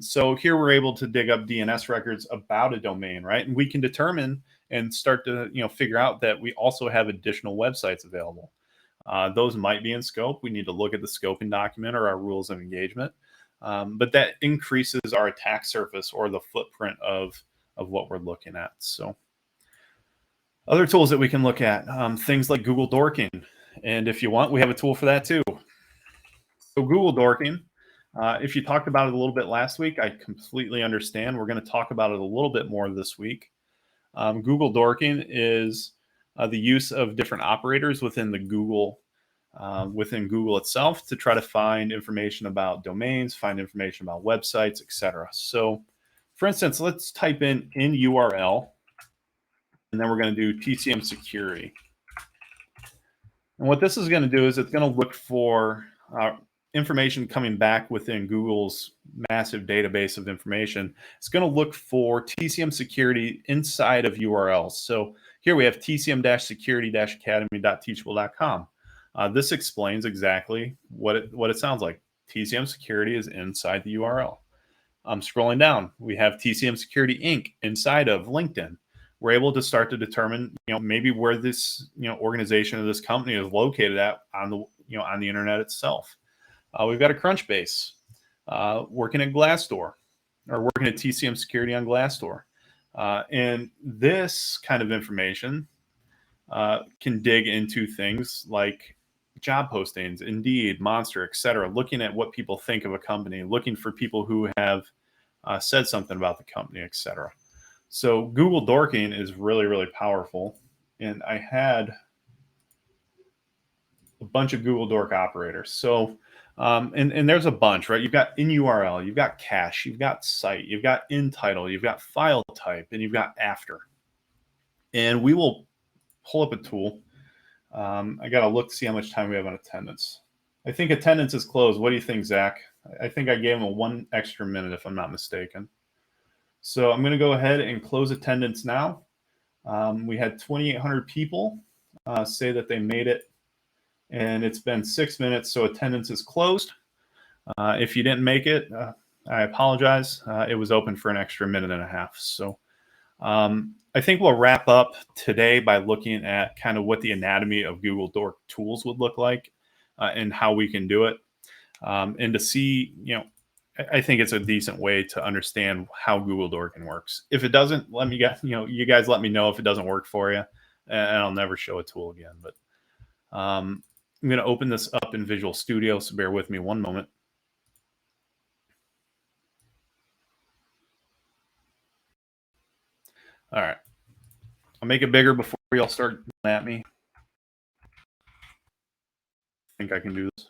So here we're able to dig up DNS records about a domain, right? And we can determine and start to figure out that we also have additional websites available. Those might be in scope. We need to look at the scoping document or our rules of engagement. But that increases our attack surface or the footprint of what we're looking at. So other tools that we can look at, things like Google Dorking. And if you want, we have a tool for that too. So Google Dorking, if you talked about it a little bit last week, I completely understand. We're going to talk about it a little bit more this week. Google Dorking is the use of different operators within Google itself to try to find information about domains, find information about websites, etc. So, for instance, let's type in URL, and then we're going to do TCM security. And what this is going to do is it's going to look for information coming back within Google's massive database of information. It's going to look for TCM security inside of URLs. So here we have tcm-security-academy.teachable.com. This explains exactly what it sounds like. TCM security is inside the URL. Scrolling down, we have TCM Security Inc. inside of LinkedIn. We're able to start to determine, maybe where this, organization or this company is located at on the internet itself. We've got a Crunchbase working at Glassdoor, or working at TCM Security on Glassdoor. And this kind of information can dig into things like job postings, Indeed, Monster, etc., looking at what people think of a company, looking for people who have said something about the company, etc. So Google Dorking is really, really powerful. And I had a bunch of Google Dork operators. So, and there's a bunch, right? You've got in URL, you've got cache, you've got site, you've got in title, you've got file type, and you've got after. And we will pull up a tool. I got to look to see how much time we have on attendance. I think attendance is closed. What do you think, Zach? I think I gave him a 1 extra minute if I'm not mistaken. So I'm going to go ahead and close attendance now. We had 2,800 people say that they made it, and it's been 6 minutes, so attendance is closed. If you didn't make it, I apologize. It was open for an extra minute and a half. So I think we'll wrap up today by looking at kind of what the anatomy of Google Dork tools would look like and how we can do it. And to see, I think it's a decent way to understand how Google Dorking works. If it doesn't, let me get, you guys let me know if it doesn't work for you, and I'll never show a tool again. But I'm going to open this up in Visual Studio, so bear with me one moment. All right. I'll make it bigger before y'all start at me. I think I can do this.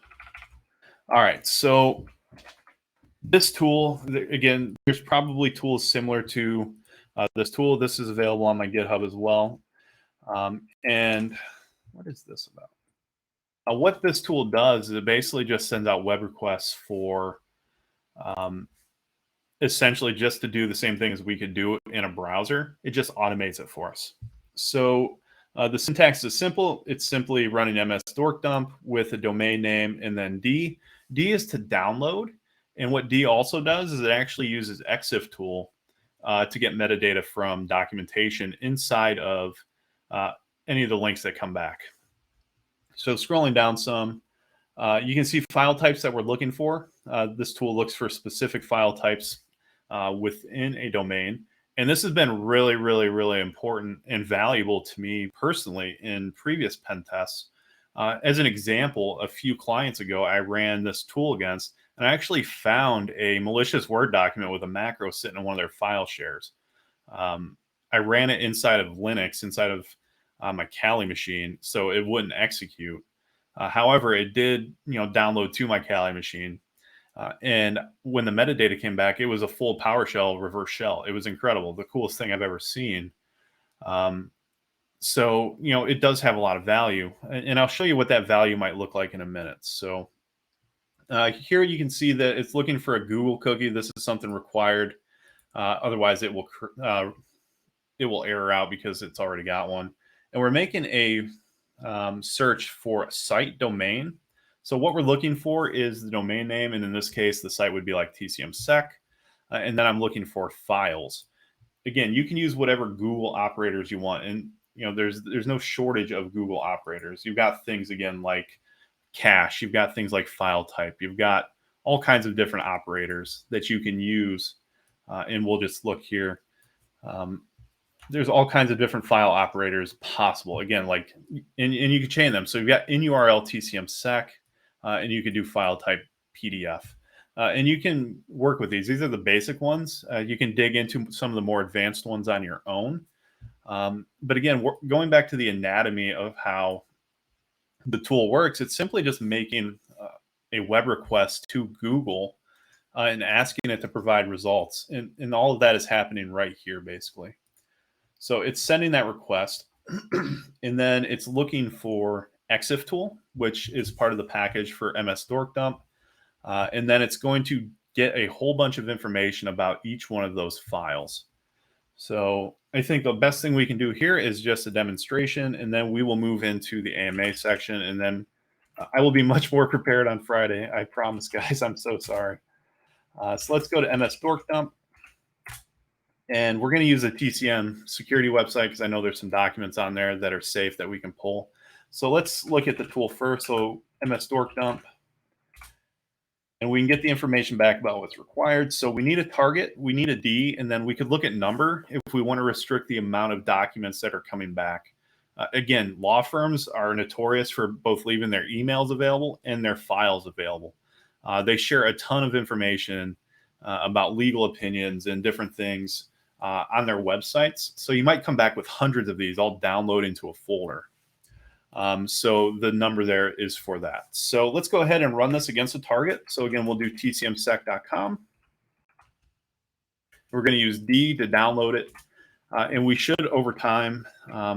All right. So this tool, again, there's probably tools similar to this tool. This is available on my GitHub as well. And what is this about? What this tool does is it basically just sends out web requests for essentially just to do the same thing as we could do in a browser. It just automates it for us. So the syntax is simple. It's simply running MS dork dump with a domain name and then D. D is to download. And what D also does is it actually uses EXIF tool to get metadata from documentation inside of any of the links that come back. So scrolling down some, you can see file types that we're looking for. This tool looks for specific file types within a domain. And this has been really, really, really important and valuable to me personally in previous pen tests. As an example, a few clients ago, I ran this tool against, and I actually found a malicious Word document with a macro sitting in one of their file shares. I ran it inside of Linux, inside of my Kali machine, so it wouldn't execute. However, it did, download to my Kali machine. And when the metadata came back, it was a full PowerShell reverse shell. It was incredible, the coolest thing I've ever seen. So, it does have a lot of value. And I'll show you what that value might look like in a minute. So here you can see that it's looking for a Google cookie. This is something required. Otherwise, it will error out because it's already got one. And we're making a search for a site domain. So what we're looking for is the domain name, and in this case, the site would be like TCMSec. And then I'm looking for files. Again, you can use whatever Google operators you want, and there's no shortage of Google operators. You've got things again like cache, you've got things like file type, you've got all kinds of different operators that you can use. And we'll just look here. There's all kinds of different file operators possible. Again, like, and you can chain them. So you've got in URL TCMSec, and you can do file type PDF. And you can work with these. These are the basic ones. You can dig into some of the more advanced ones on your own. But again, going back to the anatomy of how the tool works, it's simply just making a web request to Google and asking it to provide results. And all of that is happening right here, basically. So it's sending that request, and then it's looking for EXIF tool, which is part of the package for MS Dork Dump. And then it's going to get a whole bunch of information about each one of those files. So I think the best thing we can do here is just a demonstration, and then we will move into the AMA section, and then I will be much more prepared on Friday. I promise, guys. I'm so sorry. So let's go to MS Dork Dump. And we're going to use a TCM security website because I know there's some documents on there that are safe that we can pull. So let's look at the tool first. So MS Dork Dump. and we can get the information back about what's required. So we need a target, we need a D, and then we could look at number if we want to restrict the amount of documents that are coming back. Again, law firms are notorious for both leaving their emails available and their files available. They share a ton of information about legal opinions and different things on their websites. So you might come back with hundreds of these all download into a folder. So the number there is for that. So let's go ahead and run this against a target. So again, we'll do tcmsec.com. We're going to use D to download it. And we should, over time,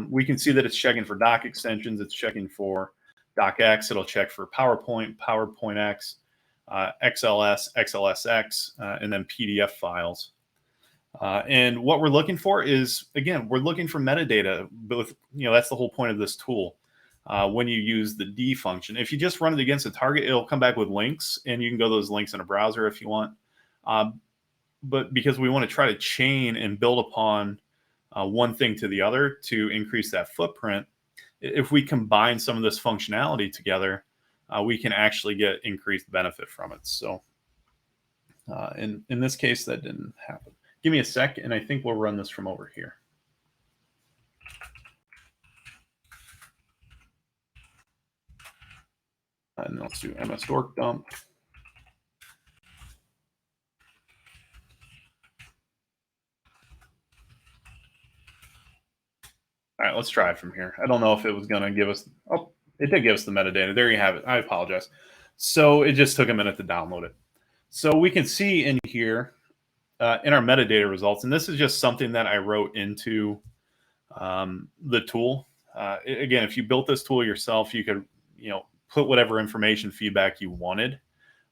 we can see that it's checking for doc extensions. It's checking for docx. It'll check for PowerPoint, PowerPointX, XLS, XLSX, and then PDF files. And what we're looking for is, again, we're looking for metadata. Both, that's the whole point of this tool. When you use the D function, if you just run it against a target, it'll come back with links, and you can go to those links in a browser if you want. But because we want to try to chain and build upon one thing to the other to increase that footprint, if we combine some of this functionality together, we can actually get increased benefit from it. So in this case, that didn't happen. Give me a sec, and I think we'll run this from over here. And let's do MS dork dump. All right, let's try it from here. I don't know if it was going to give us, oh, it did give us the metadata. There you have it. I apologize. So it just took a minute to download it. So we can see in here in our metadata results, and this is just something that I wrote into the tool. Again, if you built this tool yourself, you could, put whatever information feedback you wanted.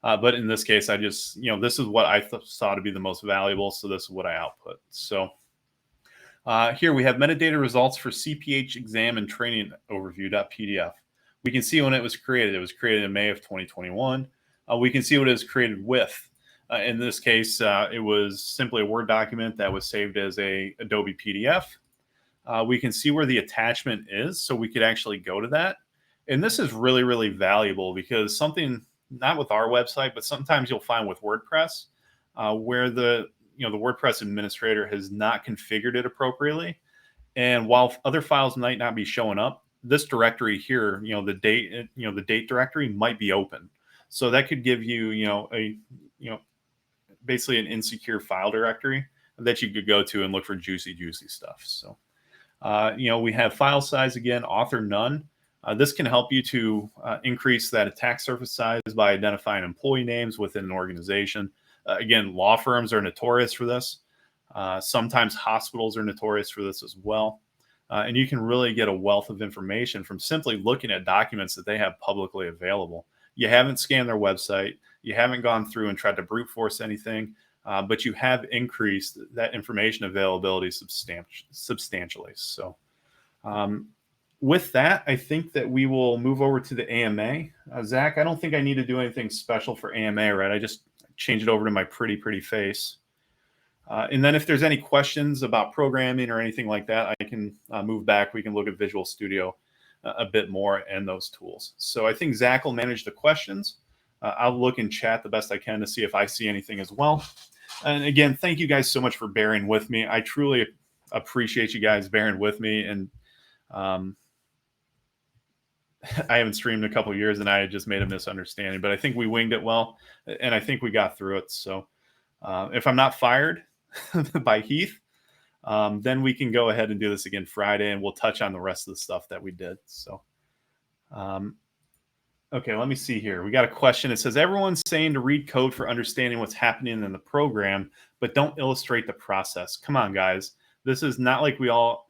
But in this case, I just, this is what I saw to be the most valuable. So this is what I output. So here we have metadata results for CPH exam and training overview.pdf. We can see when it was created. It was created in May of 2021. We can see what it was created with. In this case, it was simply a Word document that was saved as a Adobe PDF. We can see where the attachment is, so we could actually go to that. And this is really, really valuable because something, not with our website, but sometimes you'll find with WordPress, where the WordPress administrator has not configured it appropriately. And while other files might not be showing up, this directory here, the date directory might be open. So that could give you, basically an insecure file directory that you could go to and look for juicy stuff. So, we have file size again, author none. This can help you to increase that attack surface size by identifying employee names within an organization. Again, law firms are notorious for this. Sometimes hospitals are notorious for this as well. And you can really get a wealth of information from simply looking at documents that they have publicly available. You haven't scanned their website. You haven't gone through and tried to brute force anything, but you have increased that information availability substantially. So with that, I think that we will move over to the AMA. Zach, I don't think I need to do anything special for AMA, right? I just change it over to my pretty face. And then if there's any questions about programming or anything like that, I can move back. We can look at Visual Studio a bit more and those tools. So I think Zach will manage the questions. I'll look in chat the best I can to see if I see anything as well. And again, thank you guys so much for bearing with me. I truly appreciate you guys bearing with me. And I haven't streamed in a couple of years, and I just made a misunderstanding, but I think we winged it well, and I think we got through it. So if I'm not fired by Heath, then we can go ahead and do this again Friday, and we'll touch on the rest of the stuff that we did. So, okay, let me see here. We got a question. It says, everyone's saying to read code for understanding what's happening in the program, but don't illustrate the process. Come on, guys. This is not like we all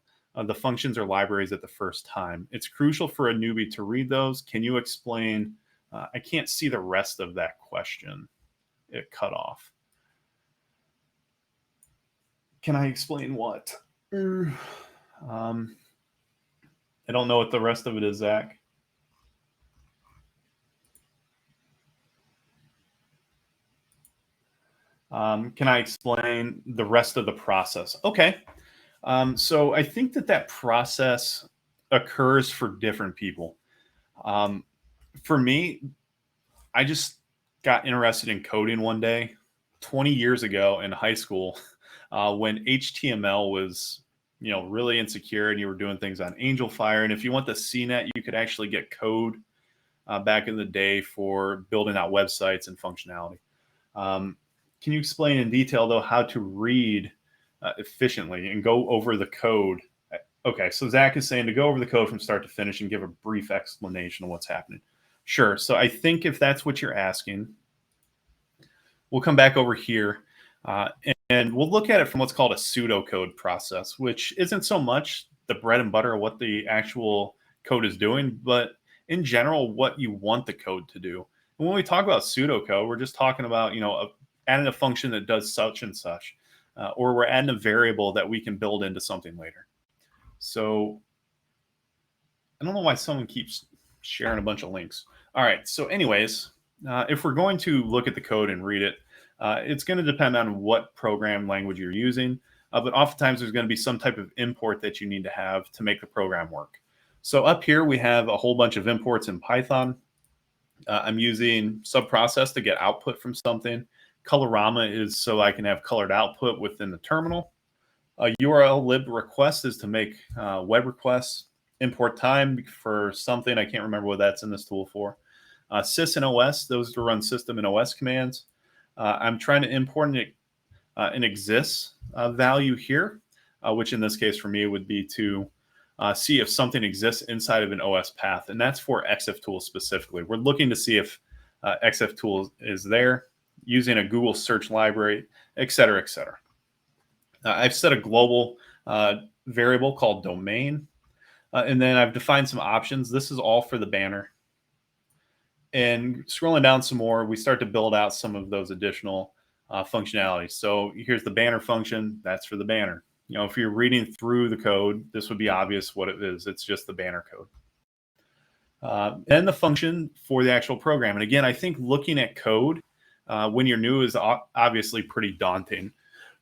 the functions or libraries at the first time. It's crucial for a newbie to read those. Can you explain? I can't see the rest of that question. It cut off. Can I explain what? I don't know what the rest of it is, Zach. Can I explain the rest of the process? Okay. So I think that process occurs for different people. For me, I just got interested in coding one day 20 years ago in high school when HTML was, really insecure and you were doing things on Angel Fire. And if you want the CNET, you could actually get code back in the day for building out websites and functionality. Um, can you explain in detail, though, how to read efficiently and go over the code? Okay, so Zach is saying to go over the code from start to finish and give a brief explanation of what's happening. Sure. So I think if that's what you're asking, we'll come back over here and we'll look at it from what's called a pseudocode process, which isn't so much the bread and butter of what the actual code is doing, but in general, what you want the code to do. And when we talk about pseudocode, we're just talking about, adding a function that does such and such, or we're adding a variable that we can build into something later. So I don't know why someone keeps sharing a bunch of links. All right. So, anyways, if we're going to look at the code and read it, it's going to depend on what program language you're using. But oftentimes there's going to be some type of import that you need to have to make the program work. So up here we have a whole bunch of imports in Python. I'm using subprocess to get output from something. Colorama is so I can have colored output within the terminal. URL lib request is to make web requests. Import time for something. I can't remember what that's in this tool for. Sys and OS, those to run system and OS commands. I'm trying to import an exists value here, which in this case for me would be to see if something exists inside of an OS path. And that's for xftool specifically. We're looking to see if xftool is there using a Google search library, et cetera, et cetera. I've set a global variable called domain. And then I've defined some options. This is all for the banner. And scrolling down some more, we start to build out some of those additional functionalities. So here's the banner function. That's for the banner. If you're reading through the code, this would be obvious what it is. It's just the banner code. And the function for the actual program. And again, I think looking at code when you're new is obviously pretty daunting.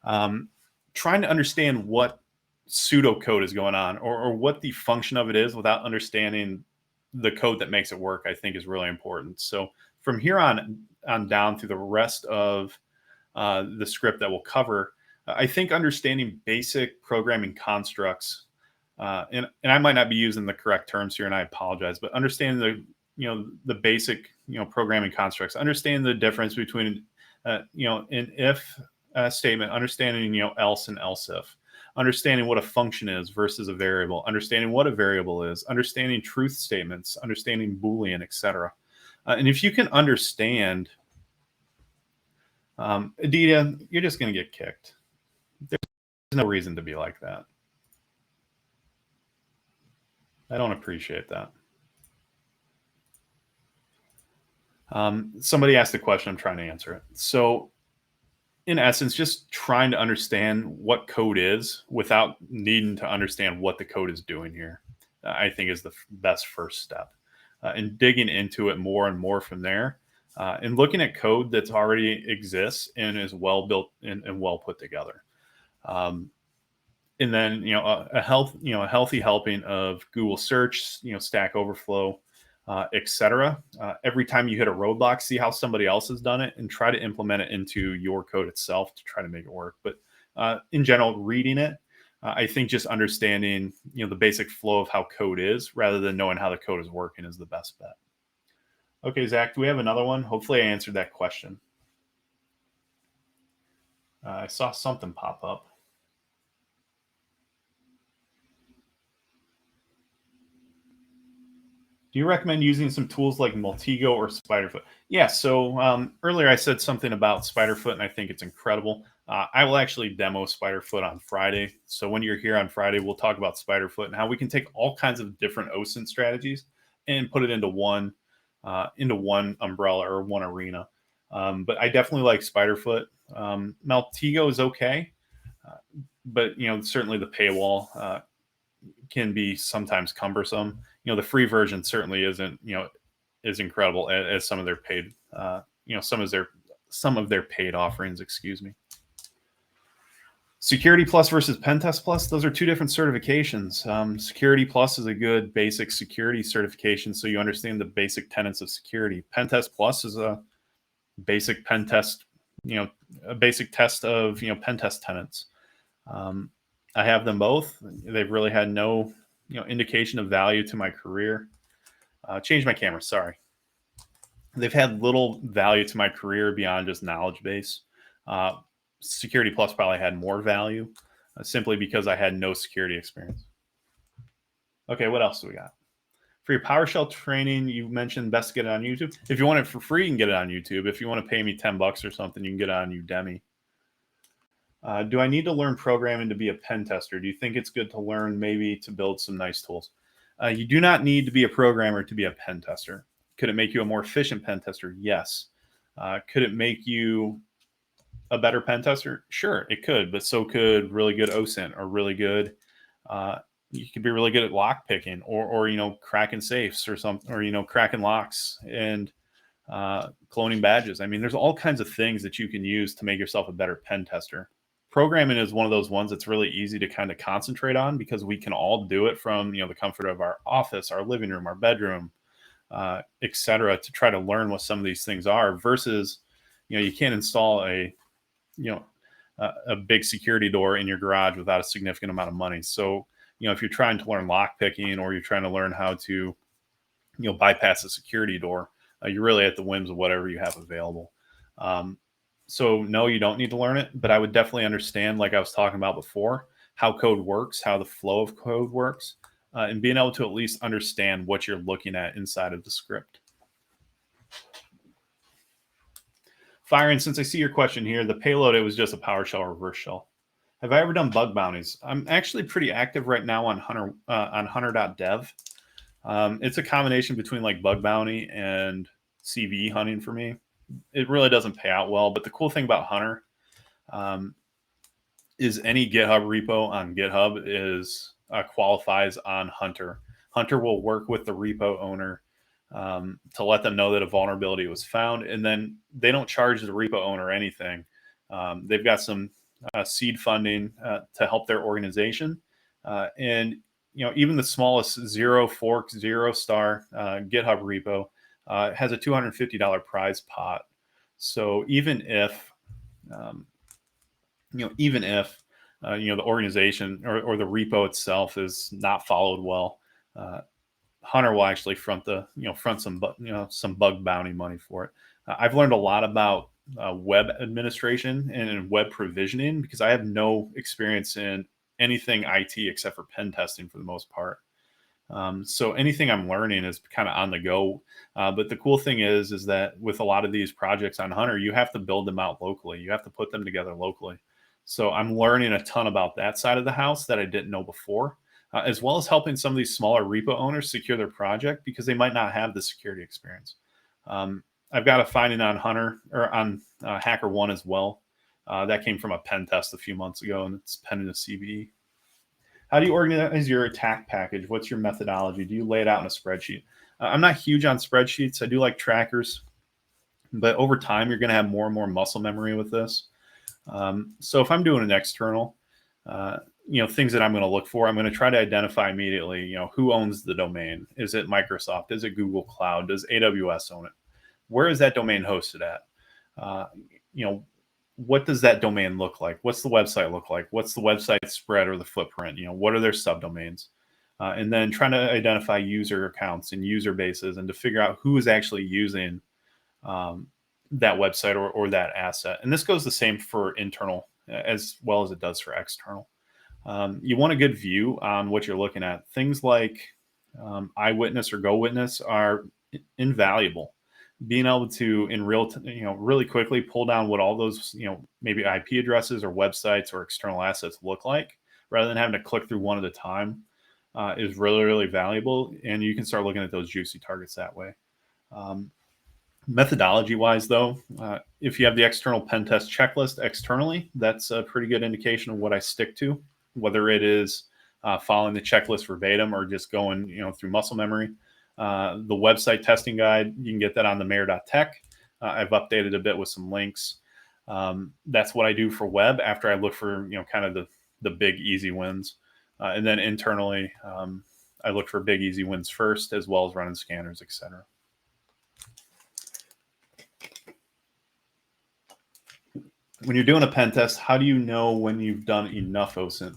Trying to understand what pseudocode is going on or what the function of it is without understanding the code that makes it work, I think is really important. So from here on down through the rest of the script that we'll cover, I think understanding basic programming constructs, and I might not be using the correct terms here, and I apologize, but understanding the basic programming constructs, understanding the difference between an if statement, understanding else and else if, understanding what a function is versus a variable, understanding what a variable is, understanding truth statements, understanding Boolean, etc. And if you can understand, Adita, you're just going to get kicked. There's no reason to be like that. I don't appreciate that. Somebody asked a question. I'm trying to answer it. So in essence, just trying to understand what code is without needing to understand what the code is doing here, I think is the best first step. And digging into it more and more from there, and looking at code that's already exists and is well built and well put together. And then a healthy helping of Google search, Stack Overflow, etc. Every time you hit a roadblock, see how somebody else has done it and try to implement it into your code itself to try to make it work. But in general, reading it, I think just understanding the basic flow of how code is rather than knowing how the code is working is the best bet. Okay, Zach, do we have another one? Hopefully I answered that question. I saw something pop up. Do you recommend using some tools like Multigo or Spiderfoot? Yeah, so earlier I said something about Spiderfoot, and I think it's incredible. I will actually demo Spiderfoot on Friday. So when you're here on Friday, we'll talk about Spiderfoot and how we can take all kinds of different OSINT strategies and put it into one umbrella or one arena. But I definitely like Spiderfoot. Multigo is okay, but certainly the paywall can be sometimes cumbersome. The free version certainly isn't, is incredible as some of their paid, some of their paid offerings, excuse me. Security Plus versus Pentest Plus, those are two different certifications. Security Plus is a good basic security certification, so you understand the basic tenets of security. Pentest Plus is basic pen test, a basic test of pen test tenants. Um, I have them both. They've really had no indication of value to my career. Change my camera. Sorry. They've had little value to my career beyond just knowledge base. Uh, Security Plus probably had more value simply because I had no security experience. Okay, what else do we got? For your PowerShell training, you mentioned best to get it on YouTube. If you want it for free, you can get it on YouTube. If you want to pay me $10 or something, you can get it on Udemy. Do I need to learn programming to be a pen tester? Do you think it's good to learn maybe to build some nice tools? You do not need to be a programmer to be a pen tester. Could it make you a more efficient pen tester? Yes. Could it make you a better pen tester? Sure, it could, but so could really good OSINT or really good. You could be really good at lock picking or cracking safes or something, or cracking locks and cloning badges. I mean, there's all kinds of things that you can use to make yourself a better pen tester. Programming is one of those ones that's really easy to kind of concentrate on because we can all do it from the comfort of our office, our living room, our bedroom, etc. To try to learn what some of these things are. Versus, you can't install you know a big security door in your garage without a significant amount of money. So if you're trying to learn lock picking or you're trying to learn how to bypass a security door, you're really at the whims of whatever you have available. So no, you don't need to learn it, but I would definitely understand, like I was talking about before, how code works, how the flow of code works, and being able to at least understand what you're looking at inside of the script. Firing, since I see your question here, the payload, it was just a PowerShell reverse shell. Have I ever done bug bounties? I'm actually pretty active right now on hunter.dev. It's a combination between like bug bounty and CV hunting for me. It really doesn't pay out well, but the cool thing about Hunter is any GitHub repo on GitHub is qualifies on Hunter. Hunter will work with the repo owner to let them know that a vulnerability was found, and then they don't charge the repo owner anything. They've got some seed funding to help their organization, and even the smallest zero fork, zero star GitHub repo has a $250 prize pot. So even if the organization or the repo itself is not followed well, Hunter will actually front some bug bounty money for it. I've learned a lot about web administration and web provisioning because I have no experience in anything IT except for pen testing for the most part. So anything I'm learning is kind of on the go. But the cool thing is that with a lot of these projects on Hunter, you have to build them out locally. You have to put them together locally. So I'm learning a ton about that side of the house that I didn't know before, as well as helping some of these smaller repo owners secure their project because they might not have the security experience. I've got a finding on Hunter or on HackerOne as well. That came from a pen test a few months ago, and it's pending a CVE. How do you organize your attack package? What's your methodology? Do you lay it out in a spreadsheet? I'm not huge on spreadsheets. I do like trackers, but over time, you're going to have more and more muscle memory with this. So if I'm doing an external, things that I'm going to look for, I'm going to try to identify immediately, who owns the domain? Is it Microsoft? Is it Google Cloud? Does AWS own it? Where is that domain hosted at? What does that domain look like? What's the website look like? What's the website spread or the footprint? What are their subdomains? And then trying to identify user accounts and user bases and to figure out who is actually using that website or that asset. And this goes the same for internal as well as it does for external. You want a good view on what you're looking at. Things like Eyewitness or GoWitness are invaluable. Being able to in really quickly pull down what all those maybe IP addresses or websites or external assets look like, rather than having to click through one at a time, is really, really valuable. And you can start looking at those juicy targets that way. Methodology wise, though, if you have the external pen test checklist externally, that's a pretty good indication of what I stick to, whether it is following the checklist verbatim or just going through muscle memory. The website testing guide, you can get that on the mayor.tech. I've updated a bit with some links. That's what I do for web after I look for kind of the big easy wins, and then internally I look for big easy wins first, as well as running scanners, etc. When you're doing a pen test, how do you know when you've done enough OSINT?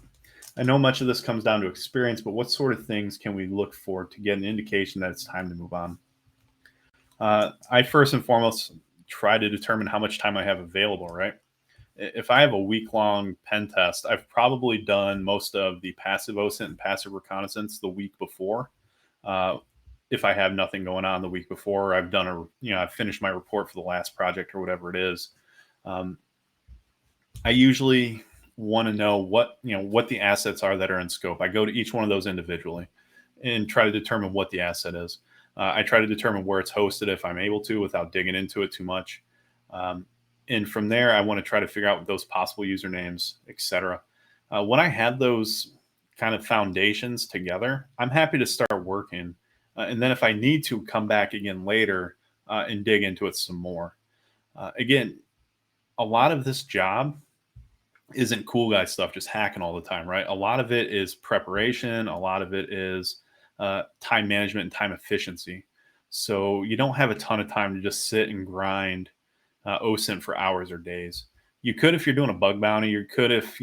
I know much of this comes down to experience, but what sort of things can we look for to get an indication that it's time to move on? I first and foremost try to determine how much time I have available, right? If I have a week long pen test, I've probably done most of the passive OSINT and passive reconnaissance the week before. Uh, if I have nothing going on the week before, I've done I've finished my report for the last project or whatever it is. Um, I usually want to know what the assets are that are in scope. I go to each one of those individually and try to determine what the asset is. I try to determine where it's hosted if I'm able to without digging into it too much. Um, and from there, I want to try to figure out those possible usernames, etc. When I have those kind of foundations together, I'm happy to start working. And then if I need to come back again later and dig into it some more. Again, a lot of this job isn't cool guy stuff, just hacking all the time, right? A lot of it is preparation. A lot of it is time management and time efficiency. So you don't have a ton of time to just sit and grind OSINT for hours or days. You could if you're doing a bug bounty. You could if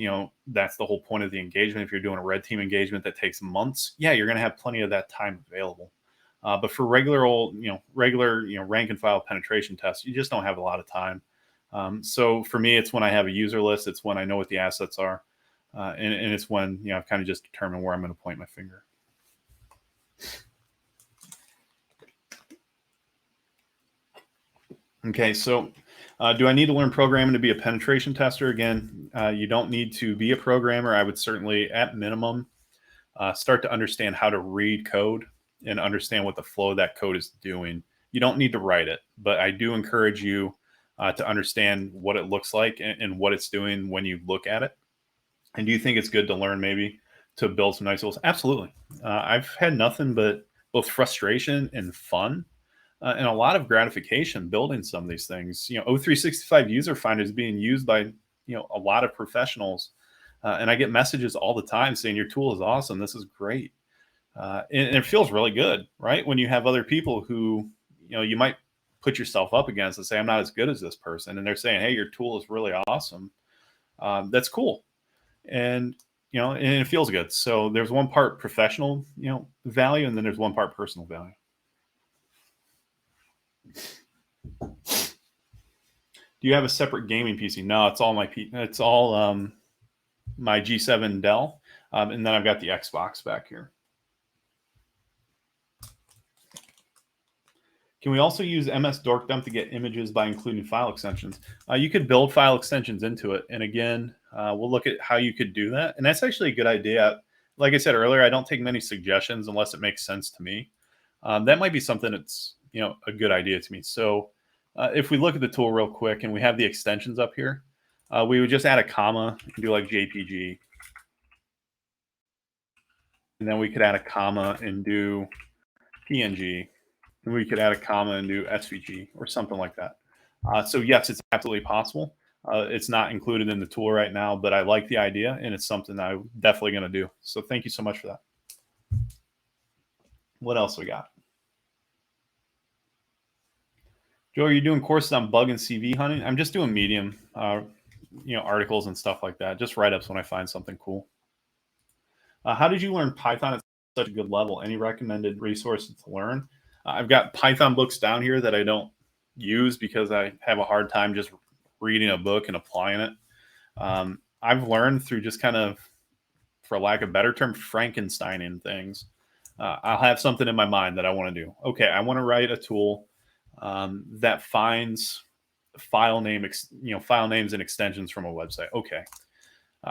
that's the whole point of the engagement. If you're doing a red team engagement that takes months, yeah, you're going to have plenty of that time available. But for regular rank and file penetration tests, you just don't have a lot of time. So for me, it's when I have a user list. It's when I know what the assets are, and it's when I've kind of just determined where I'm going to point my finger. Okay, so do I need to learn programming to be a penetration tester? Again, you don't need to be a programmer. I would certainly, at minimum, start to understand how to read code and understand what the flow of that code is doing. You don't need to write it, but I do encourage you to understand what it looks like and what it's doing when you look at it. And do you think it's good to learn maybe to build some nice tools? Absolutely. I've had nothing but both frustration and fun and a lot of gratification building some of these things. O365 User Finder is being used by a lot of professionals, and I get messages all the time saying your tool is awesome. This is great, and it feels really good, right? When you have other people who you might put yourself up against and say, I'm not as good as this person, and they're saying, hey, your tool is really awesome. That's cool, and and it feels good. So there's one part professional value, and then there's one part personal value. Do you have a separate gaming PC? No, it's all my G7 Dell, and then I've got the Xbox back here. Can we also use MS Dorkdump to get images by including file extensions? You could build file extensions into it, and again, we'll look at how you could do that. And that's actually a good idea. Like I said earlier, I don't take many suggestions unless it makes sense to me. That might be something that's a good idea to me. So if we look at the tool real quick and we have the extensions up here, we would just add a comma and do like JPG. And then we could add a comma and do PNG. And we could add a comma and do SVG or something like that. So yes, it's absolutely possible. It's not included in the tool right now, but I like the idea and it's something that I'm definitely going to do. So thank you so much for that. What else we got? Joe, are you doing courses on bug and CV hunting? I'm just doing Medium, articles and stuff like that. Just write-ups when I find something cool. How did you learn Python at such a good level? Any recommended resources to learn? I've got Python books down here that I don't use because I have a hard time just reading a book and applying it. I've learned through just kind of, for lack of a better term, Frankensteining things. I'll have something in my mind that I want to do. Okay, I want to write a tool that finds file names and extensions from a website. Okay,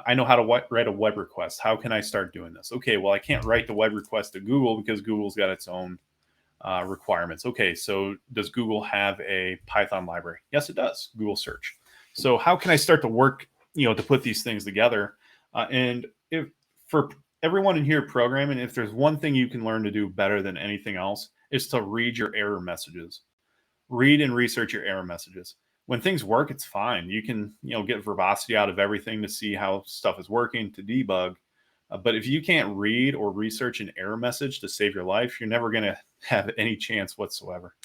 I know how to write a web request. How can I start doing this? Okay, well, I can't write the web request to Google because Google's got its own requirements. Okay, so does Google have a Python library? Yes, it does. Google search. So how can I start to work, to put these things together? And if for everyone in here programming, if there's one thing you can learn to do better than anything else, is to read your error messages. Read and research your error messages. When things work, it's fine. You can, get verbosity out of everything to see how stuff is working to debug. But if you can't read or research an error message to save your life, you're never going to have any chance whatsoever.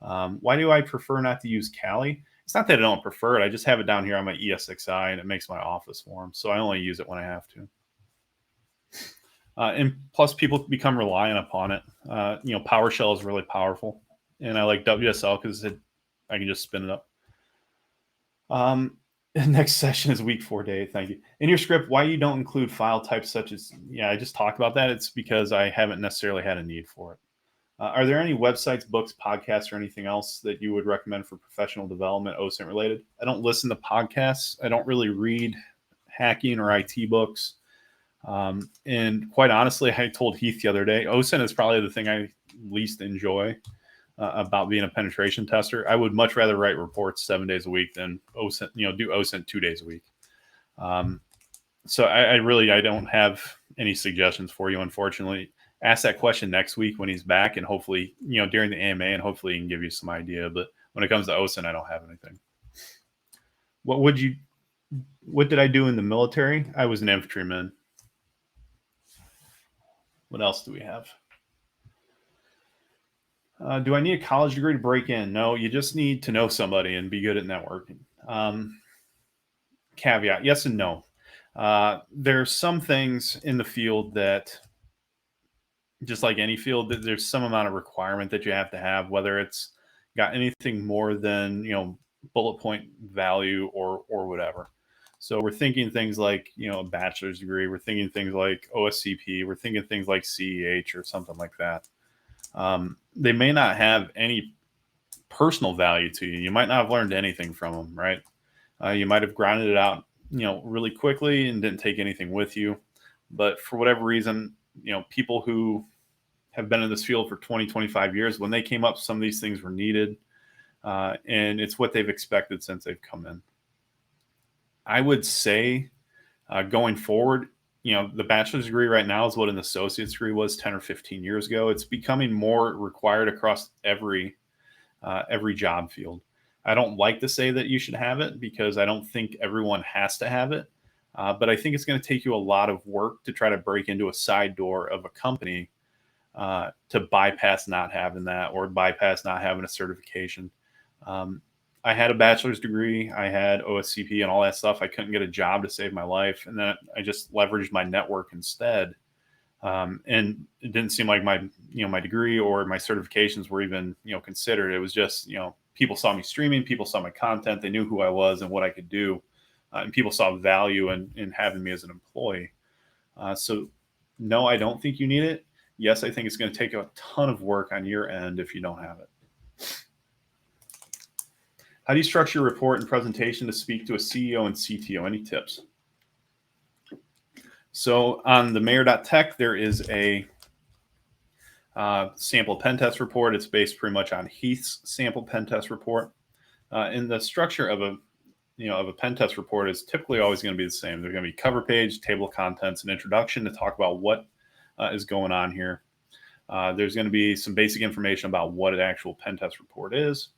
Why do I prefer not to use Kali? It's not that I don't prefer it. I just have it down here on my ESXi, and it makes my office warm. So I only use it when I have to. And plus, people become reliant upon it. PowerShell is really powerful, and I like WSL because I can just spin it up. Next session is week 4 day. Thank you. In your script, why you don't include file types such as, I just talked about that. It's because I haven't necessarily had a need for it. Are there any websites, books, podcasts, or anything else that you would recommend for professional development, OSINT related? I don't listen to podcasts. I don't really read hacking or IT books. And quite honestly, I told Heath the other day, OSINT is probably the thing I least enjoy about being a penetration tester. I would much rather write reports 7 days a week than OSINT, do OSINT 2 days a week. So I don't have any suggestions for you, unfortunately. Ask that question next week when he's back, and hopefully, during the AMA, and hopefully he can give you some idea. But when it comes to OSINT, I don't have anything. What did I do in the military? I was an infantryman. What else do we have? Do I need a college degree to break in? No, you just need to know somebody and be good at networking. Caveat, yes and no. There's some things in the field that, just like any field, that there's some amount of requirement that you have to have, whether it's got anything more than, bullet point value or whatever. So we're thinking things like, a bachelor's degree. We're thinking things like OSCP. We're thinking things like CEH or something like that. They may not have any personal value to you. You might not have learned anything from them, right? You might have grinded it out, really quickly and didn't take anything with you. But for whatever reason, people who have been in this field for 20, 25 years, when they came up, some of these things were needed. And it's what they've expected since they've come in. I would say going forward, the bachelor's degree right now is what an associate's degree was 10 or 15 years ago. It's becoming more required across every job field. I don't like to say that you should have it because I don't think everyone has to have it. But I think it's going to take you a lot of work to try to break into a side door of a company to bypass not having that or bypass not having a certification. I had a bachelor's degree, I had OSCP and all that stuff. I couldn't get a job to save my life. And then I just leveraged my network instead. And it didn't seem like my degree or my certifications were even, considered. It was just, people saw me streaming, people saw my content, they knew who I was and what I could do. And people saw value in having me as an employee. So no, I don't think you need it. Yes, I think it's going to take a ton of work on your end if you don't have it. How do you structure your report and presentation to speak to a CEO and CTO? Any tips? So on the mayor.tech, there is a sample pen test report. It's based pretty much on Heath's sample pen test report. And the structure of a pen test report is typically always going to be the same. There's going to be cover page, table of contents, an introduction to talk about what is going on here. There's going to be some basic information about what an actual pen test report is.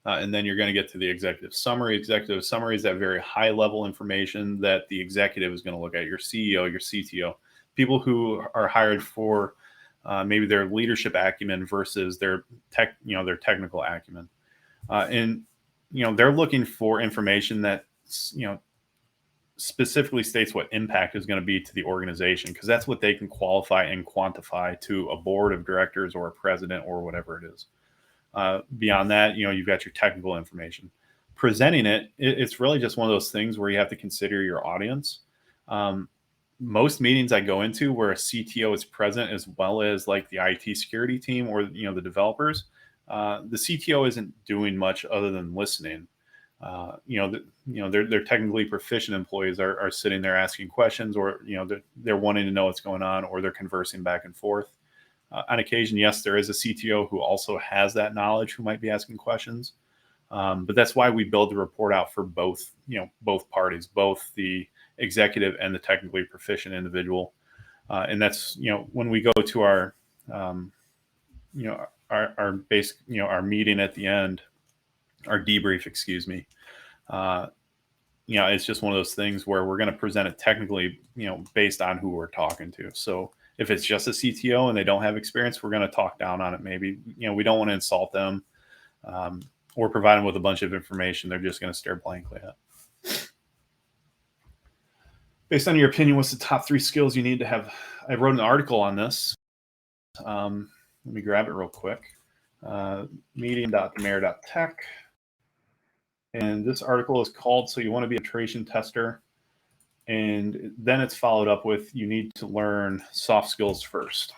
And then you're going to get to the executive summary. Executive summary is that very high level information that the executive is going to look at, your CEO, your CTO, people who are hired for maybe their leadership acumen versus their technical acumen. And they're looking for information that, specifically states what impact is going to be to the organization, because that's what they can qualify and quantify to a board of directors or a president or whatever it is. Beyond that, you've got your technical information. Presenting it's really just one of those things where you have to consider your audience. Most meetings I go into where a CTO is present, as well as like the IT security team or the developers, the CTO isn't doing much other than listening. Their technically proficient employees are sitting there asking questions, or they're wanting to know what's going on, or they're conversing back and forth. On occasion, yes, there is a CTO who also has that knowledge who might be asking questions. But that's why we build the report out for both parties, both the executive and the technically proficient individual. And that's, when we go to our basic, our meeting at the end, our debrief, excuse me. It's just one of those things where we're going to present it technically, based on who we're talking to. So if it's just a CTO and they don't have experience, we're going to talk down on it. Maybe, we don't want to insult them. or provide them with a bunch of information they're just going to stare blankly at. Based on your opinion, what's the top 3 skills you need to have? I wrote an article on this. Let me grab it real quick. Medium.mayor.tech. And this article is called So You Want to Be a Penetration Tester. And then it's followed up with you need to learn soft skills first.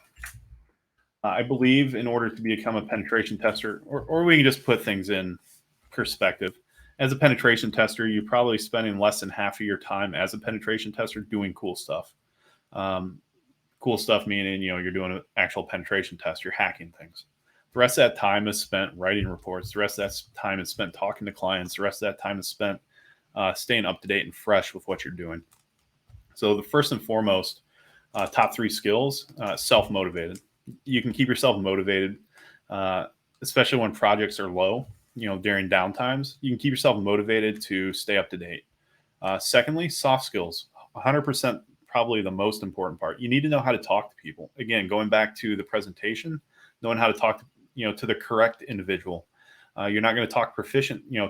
I believe in order to become a penetration tester, or we can just put things in perspective. As a penetration tester, you're probably spending less than half of your time as a penetration tester doing cool stuff. Cool stuff meaning, you're doing an actual penetration test, you're hacking things. The rest of that time is spent writing reports. The rest of that time is spent talking to clients. The rest of that time is spent staying up to date and fresh with what you're doing. So the first and foremost, top 3 skills, self-motivated. You can keep yourself motivated, especially when projects are low, during downtimes. You can keep yourself motivated to stay up to date. Secondly, soft skills, 100% probably the most important part. You need to know how to talk to people. Again, going back to the presentation, knowing how to talk to the correct individual. You're not going to talk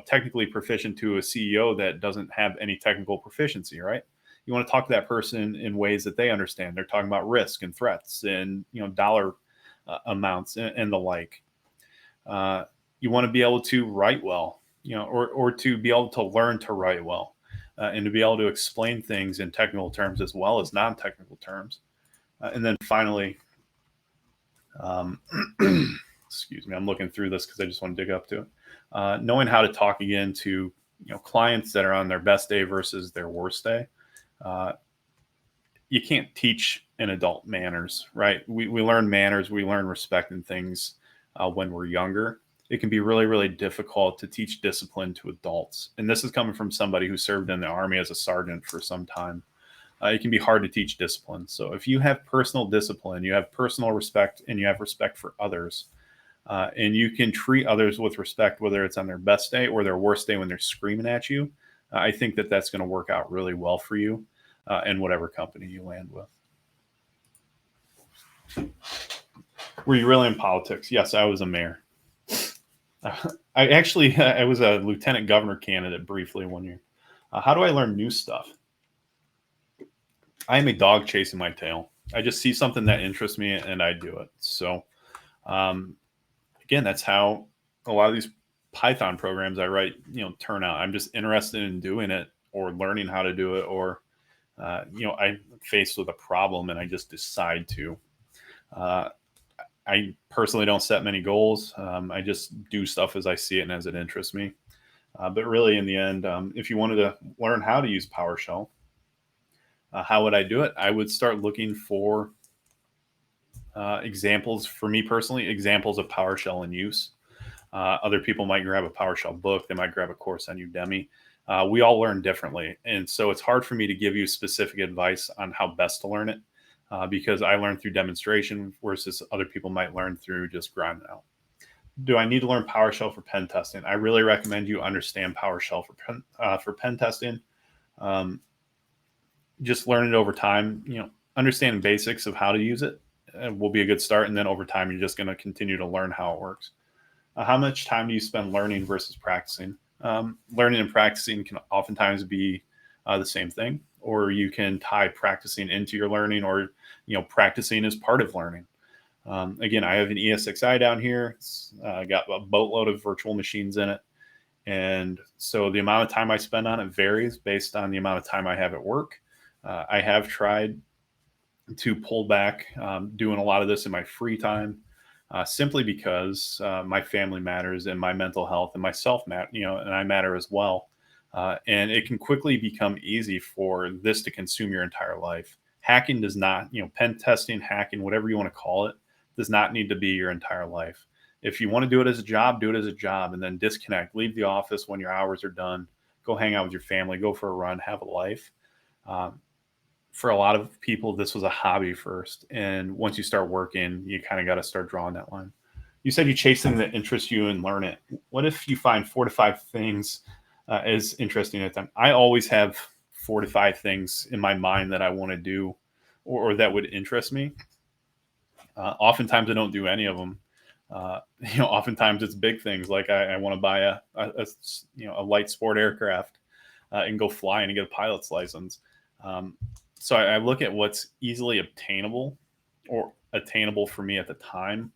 technically proficient to a CEO that doesn't have any technical proficiency, right? You want to talk to that person in ways that they understand. They're talking about risk and threats and dollar amounts and the like. You want to be able to write well, or to be able to learn to write well, and to be able to explain things in technical terms as well as non-technical terms. And then finally, excuse me, I'm looking through this because I just want to dig up to it. Knowing how to talk again to clients that are on their best day versus their worst day. You can't teach an adult manners, right? We learn manners, we learn respect and things when we're younger. It can be really, really difficult to teach discipline to adults. And this is coming from somebody who served in the Army as a sergeant for some time. It can be hard to teach discipline. So if you have personal discipline, you have personal respect, and you have respect for others, and you can treat others with respect, whether it's on their best day or their worst day when they're screaming at you, I think that that's going to work out really well for you in whatever company you land with. Were you really in politics? Yes, I was a mayor. I was a lieutenant governor candidate briefly one year. How do I learn new stuff? I am a dog chasing my tail. I just see something that interests me and I do it. So, again, that's how a lot of these Python programs I write, turn out. I'm just interested in doing it or learning how to do it, or, I'm faced with a problem and I just decide to. I personally don't set many goals. I just do stuff as I see it and as it interests me. But really, in the end, if you wanted to learn how to use PowerShell, how would I do it? I would start looking for examples, for me personally, examples of PowerShell in use. Other people might grab a PowerShell book. They might grab a course on Udemy. We all learn differently. And so it's hard for me to give you specific advice on how best to learn it because I learn through demonstration versus other people might learn through just grinding out. Do I need to learn PowerShell for pen testing? I really recommend you understand PowerShell for pen testing. Just learn it over time. Understanding basics of how to use it will be a good start. And then over time, you're just going to continue to learn how it works. How much time do you spend learning versus practicing? Learning and practicing can oftentimes be the same thing, or you can tie practicing into your learning, or practicing is part of learning. Again, I have an ESXi down here. It's got a boatload of virtual machines in it. And so the amount of time I spend on it varies based on the amount of time I have at work. I have tried to pull back doing a lot of this in my free time, simply because my family matters and my mental health and myself matter, and I matter as well. And it can quickly become easy for this to consume your entire life. Hacking does not, pen testing, hacking, whatever you want to call it, does not need to be your entire life. If you want to do it as a job, do it as a job, and then disconnect. Leave the office when your hours are done. Go hang out with your family. Go for a run. Have a life. For a lot of people, this was a hobby first. And once you start working, you kind of got to start drawing that line. You said you chase something that interests you and learn it. What if you find 4 to 5 things as interesting at them? I always have 4 to 5 things in my mind that I want to do or that would interest me. Oftentimes I don't do any of them. Oftentimes it's big things like I want to buy a light sport aircraft and go fly and get a pilot's license. Um, so I look at what's easily obtainable or attainable for me at the time.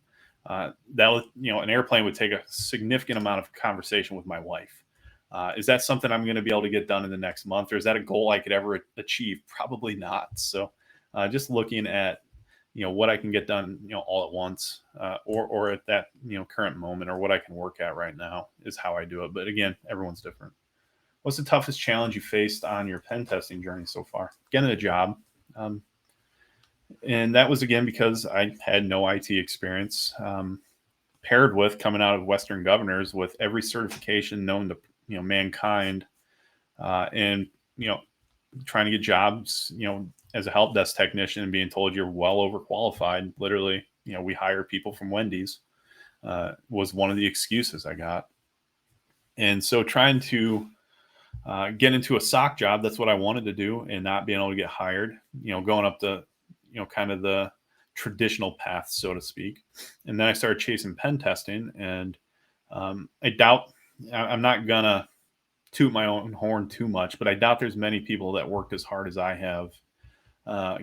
That would, an airplane would take a significant amount of conversation with my wife. Is that something I'm going to be able to get done in the next month, or is that a goal I could ever achieve? Probably not. So, just looking at what I can get done all at once, or at that current moment, or what I can work at right now is how I do it. But again, everyone's different. What's the toughest challenge you faced on your pen testing journey so far? Getting a job. Um, and that was again because I had no IT experience, paired with coming out of Western governors with every certification known to mankind, and trying to get jobs, as a help desk technician and being told you're well overqualified. Literally, we hire people from Wendy's, was one of the excuses I got. And so trying to get into a sock job, that's what I wanted to do, and not being able to get hired, going up the, kind of the traditional path, so to speak. And then I started chasing pen testing, and I doubt, I'm not gonna toot my own horn too much, but I doubt there's many people that worked as hard as I have,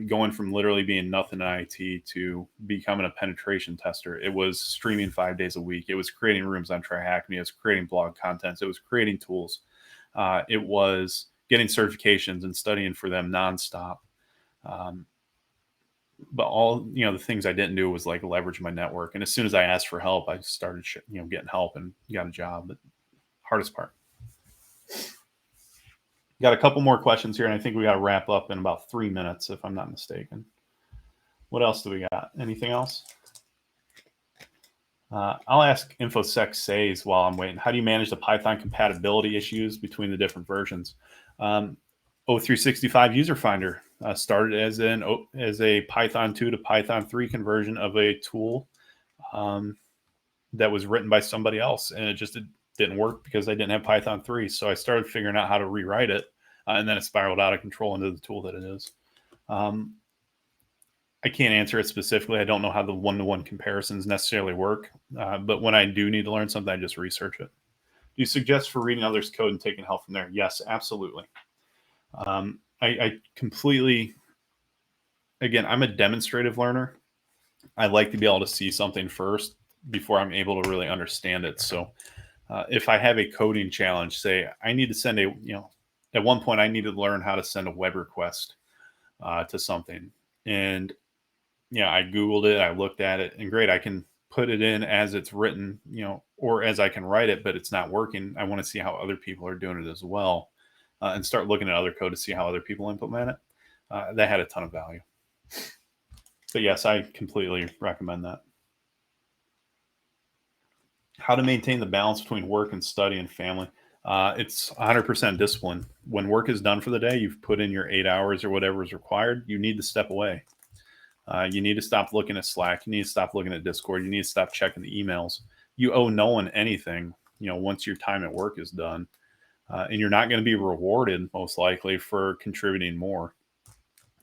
going from literally being nothing in IT to becoming a penetration tester. It was streaming 5 days a week. It was creating rooms on TryHackMe. It was creating blog contents. It was creating tools. It was getting certifications and studying for them nonstop. Um, but all the things I didn't do was like leverage my network. And as soon as I asked for help, I started getting help and got a job. But hardest part. Got a couple more questions here, and I think we got to wrap up in about 3 minutes, if I'm not mistaken. What else do we got? Anything else? I'll ask InfoSec says while I'm waiting. How do you manage the Python compatibility issues between the different versions? O365 User Finder started as a Python 2 to Python 3 conversion of a tool that was written by somebody else, and it didn't work because I didn't have Python 3. So I started figuring out how to rewrite it, and then it spiraled out of control into the tool that it is. I can't answer it specifically. I don't know how the one-to-one comparisons necessarily work, but when I do need to learn something, I just research it. Do you suggest for reading others' code and taking help from there? Yes, absolutely. I completely, again, I'm a demonstrative learner. I like to be able to see something first before I'm able to really understand it. So if I have a coding challenge, say I need to send at one point I needed to learn how to send a web request to something. And I Googled it, I looked at it, and great, I can put it in as it's written, or as I can write it, but it's not working. I want to see how other people are doing it as well, and start looking at other code to see how other people implement it. That had a ton of value. But yes, I completely recommend that. How to maintain the balance between work and study and family. It's 100% discipline. When work is done for the day, you've put in your 8 hours or whatever is required, you need to step away. You need to stop looking at Slack. You need to stop looking at Discord. You need to stop checking the emails. You owe no one anything, once your time at work is done. And you're not going to be rewarded, most likely, for contributing more.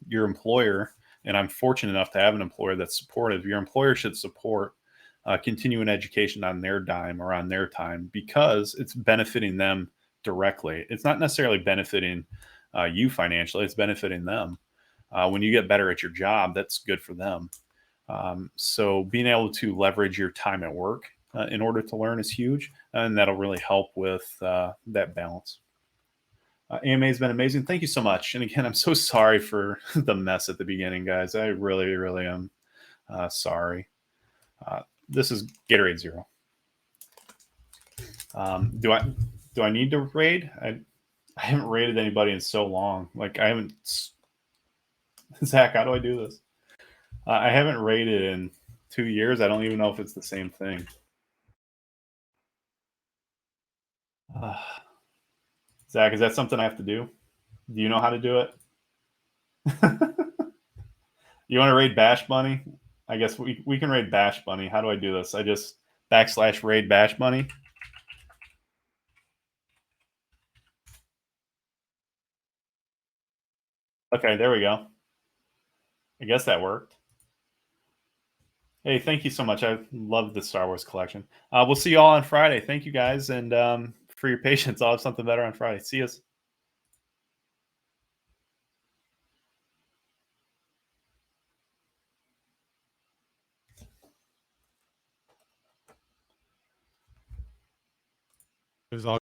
Your employer, and I'm fortunate enough to have an employer that's supportive, your employer should support continuing education on their dime or on their time, because it's benefiting them directly. It's not necessarily benefiting you financially, it's benefiting them. When you get better at your job, that's good for them. So being able to leverage your time at work in order to learn is huge, and that'll really help with that balance. AMA has been amazing. Thank you so much. And again, I'm so sorry for the mess at the beginning, guys. I really, really am sorry. This is Gatorade Zero. Do I need to raid? I haven't raided anybody in so long. Like I haven't. Zach, how do I do this? I haven't raided in 2 years. I don't even know if it's the same thing. Zach, is that something I have to do? Do you know how to do it? You want to raid Bash Bunny? I guess we can raid Bash Bunny. How do I do this? I just / raid Bash Bunny. Okay, there we go. I guess that worked. Hey, thank you so much. I love the Star Wars collection. We'll see you all on Friday. Thank you guys, and for your patience. I'll have something better on Friday. See you.
It was all